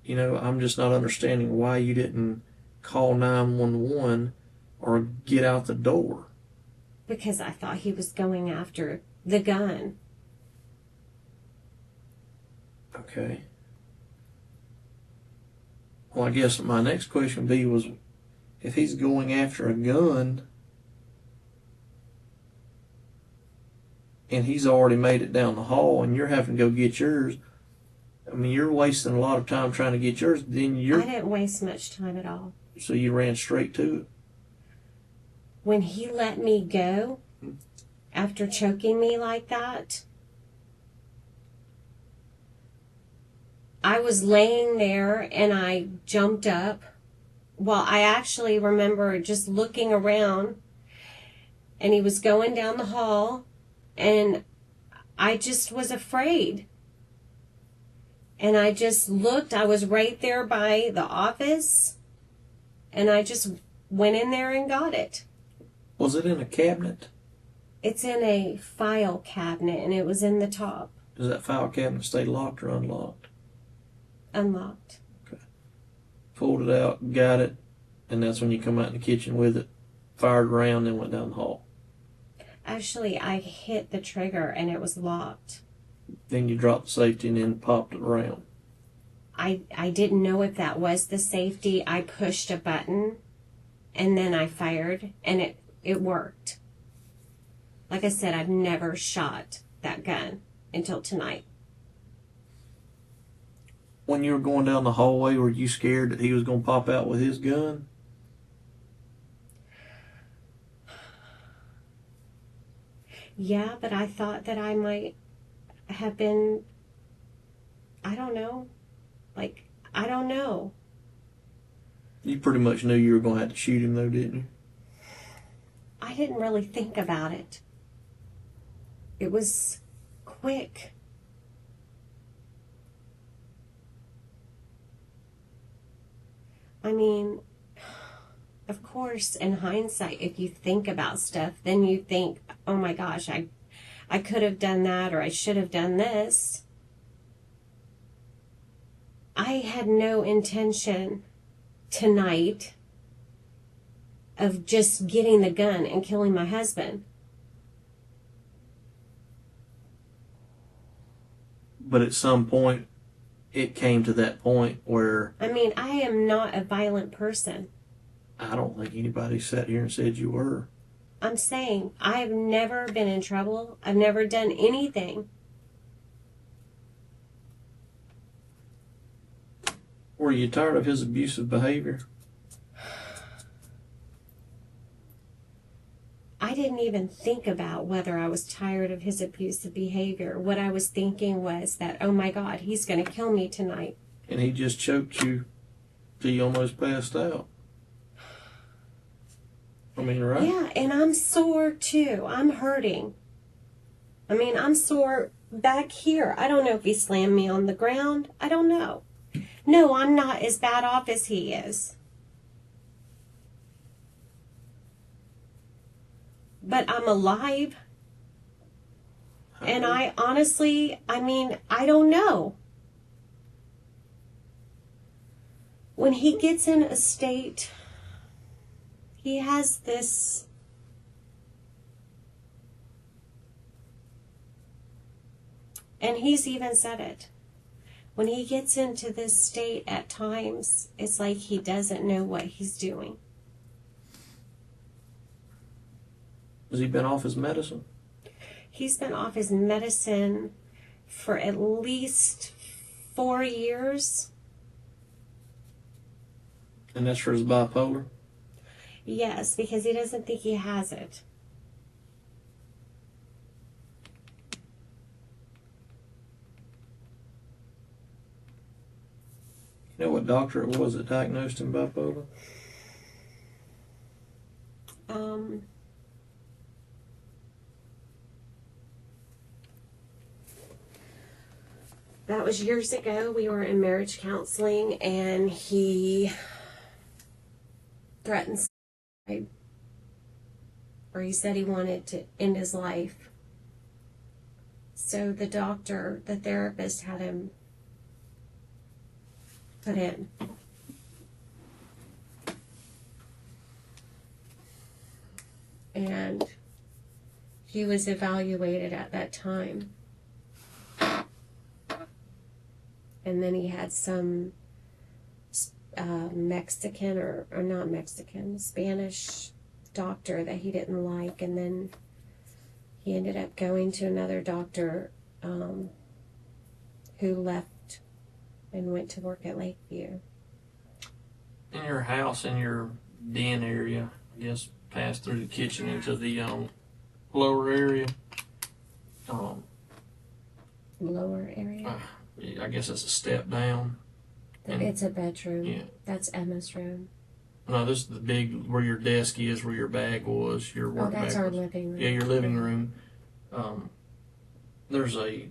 Speaker 3: I'm just not understanding why you didn't call 911 or get out the door.
Speaker 1: Because I thought he was going after the gun.
Speaker 3: Okay. Well, I guess my next question was, if he's going after a gun and he's already made it down the hall and you're having to go get yours, I mean, you're wasting a lot of time trying to get yours. Then
Speaker 1: I didn't waste much time at all.
Speaker 3: So you ran straight to it?
Speaker 1: When he let me go, after choking me like that, I was laying there and I jumped up. Well, I actually remember just looking around and he was going down the hall and I just was afraid. And I just looked. I was right there by the office and I just went in there and got it.
Speaker 3: Was it in a cabinet?
Speaker 1: It's in a file cabinet and it was in the top.
Speaker 3: Does that file cabinet stay locked or unlocked?
Speaker 1: Unlocked.
Speaker 3: Pulled it out, got it, and that's when you come out in the kitchen with it, fired around, and went down the hall.
Speaker 1: Actually, I hit the trigger and it was locked.
Speaker 3: Then you dropped the safety and then popped it around.
Speaker 1: I didn't know if that was the safety. I pushed a button and then I fired, and it worked. Like I said, I've never shot that gun until tonight.
Speaker 3: When you were going down the hallway, were you scared that he was going to pop out with his gun?
Speaker 1: Yeah, but I thought that I might have been, I don't know. Like, I don't know.
Speaker 3: You pretty much knew you were going to have to shoot him, though, didn't you?
Speaker 1: I didn't really think about it. It was quick. I mean, of course, in hindsight, if you think about stuff, then you think, oh my gosh, I could have done that, or I should have done this. I had no intention tonight of just getting the gun and killing my husband.
Speaker 3: But at some point, it came to that point where...
Speaker 1: I mean, I am not a violent person.
Speaker 3: I don't think anybody sat here and said you were.
Speaker 1: I'm saying, I've never been in trouble. I've never done anything.
Speaker 3: Were you tired of his abusive behavior?
Speaker 1: I didn't even think about whether I was tired of his abusive behavior. What I was thinking was that, oh my God, he's going to kill me tonight.
Speaker 3: And he just choked you till you almost passed out. I mean, right?
Speaker 1: Yeah, and I'm sore too. I'm hurting. I mean, I'm sore back here. I don't know if he slammed me on the ground. I don't know. No, I'm not as bad off as he is. But I'm alive. And I honestly, I mean, I don't know. When he gets in a state, he has this, and he's even said it. When he gets into this state at times, it's like he doesn't know what he's doing.
Speaker 3: Has he been off his medicine?
Speaker 1: He's been off his medicine for at least 4 years.
Speaker 3: And that's for his bipolar?
Speaker 1: Yes, because he doesn't think he has it.
Speaker 3: You know what doctor it was that diagnosed him bipolar?
Speaker 1: That was years ago. We were in marriage counseling, and he threatened suicide, or he said he wanted to end his life. So the doctor, the therapist, had him put in. And he was evaluated at that time. And then he had some Mexican, or not Mexican, Spanish doctor that he didn't like. And then he ended up going to another doctor who left and went to work at Lakeview.
Speaker 3: In your house, in your den area, I guess, passed through the kitchen into the lower area.
Speaker 1: Lower area?
Speaker 3: I guess it's a step down.
Speaker 1: It's a bedroom.
Speaker 3: Yeah.
Speaker 1: That's Emma's room.
Speaker 3: No, this is the big, where your desk is, where your bag was, your work bag.
Speaker 1: Oh, that's our living room.
Speaker 3: Yeah, your living room. There's a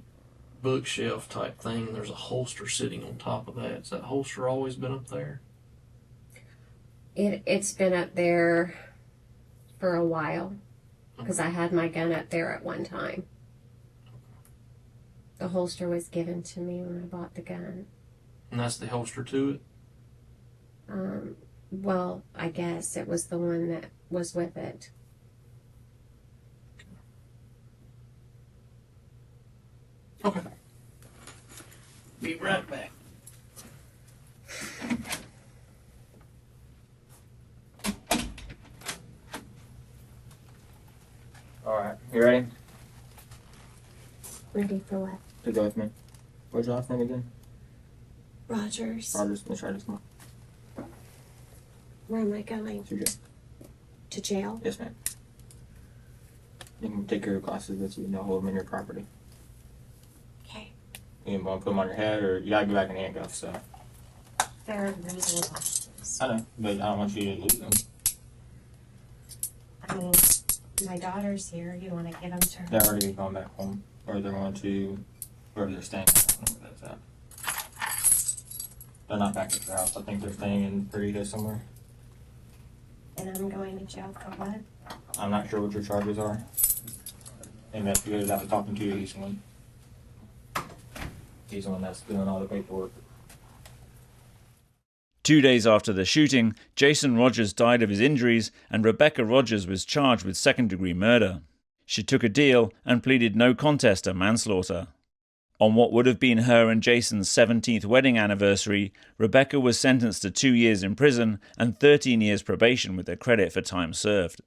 Speaker 3: bookshelf type thing, and there's a holster sitting on top of that. Has that holster always been up there?
Speaker 1: It's been up there for a while, because I had my gun up there at one time. The holster was given to me when I bought the gun.
Speaker 3: And that's the holster to it?
Speaker 1: Well, I guess it was the one that was with it.
Speaker 3: Okay. Be right back.
Speaker 6: You ready?
Speaker 1: Ready for what?
Speaker 6: To go with me. What's your last name again?
Speaker 1: Rogers.
Speaker 6: Rogers. Let's try this one.
Speaker 1: Where am I going?
Speaker 6: To jail.
Speaker 1: To jail?
Speaker 6: Yes, ma'am. You can take your glasses with you and don't hold them in your property.
Speaker 1: Okay.
Speaker 6: You can put them on your head, or you gotta go back in handcuffs. So.
Speaker 1: They're reasonable glasses.
Speaker 6: I know, but I don't want you to lose them.
Speaker 1: I mean, my daughter's here. You want to give them to her?
Speaker 6: They're already going back home, or they're going to wherever they're staying. I don't know where that's at. They're not back at their house. I think they're staying in Burrito somewhere.
Speaker 1: And I'm going to jail for what?
Speaker 6: I'm not sure what your charges are. Investigator that was talking to you, he's the one. He's the one that's doing all the paperwork.
Speaker 2: 2 days after the shooting, Jason Rogers died of his injuries and Rebecca Rogers was charged with second-degree murder. She took a deal and pleaded no contest to manslaughter. On what would have been her and Jason's 17th wedding anniversary, Rebecca was sentenced to 2 years in prison and 13 years probation with a credit for time served.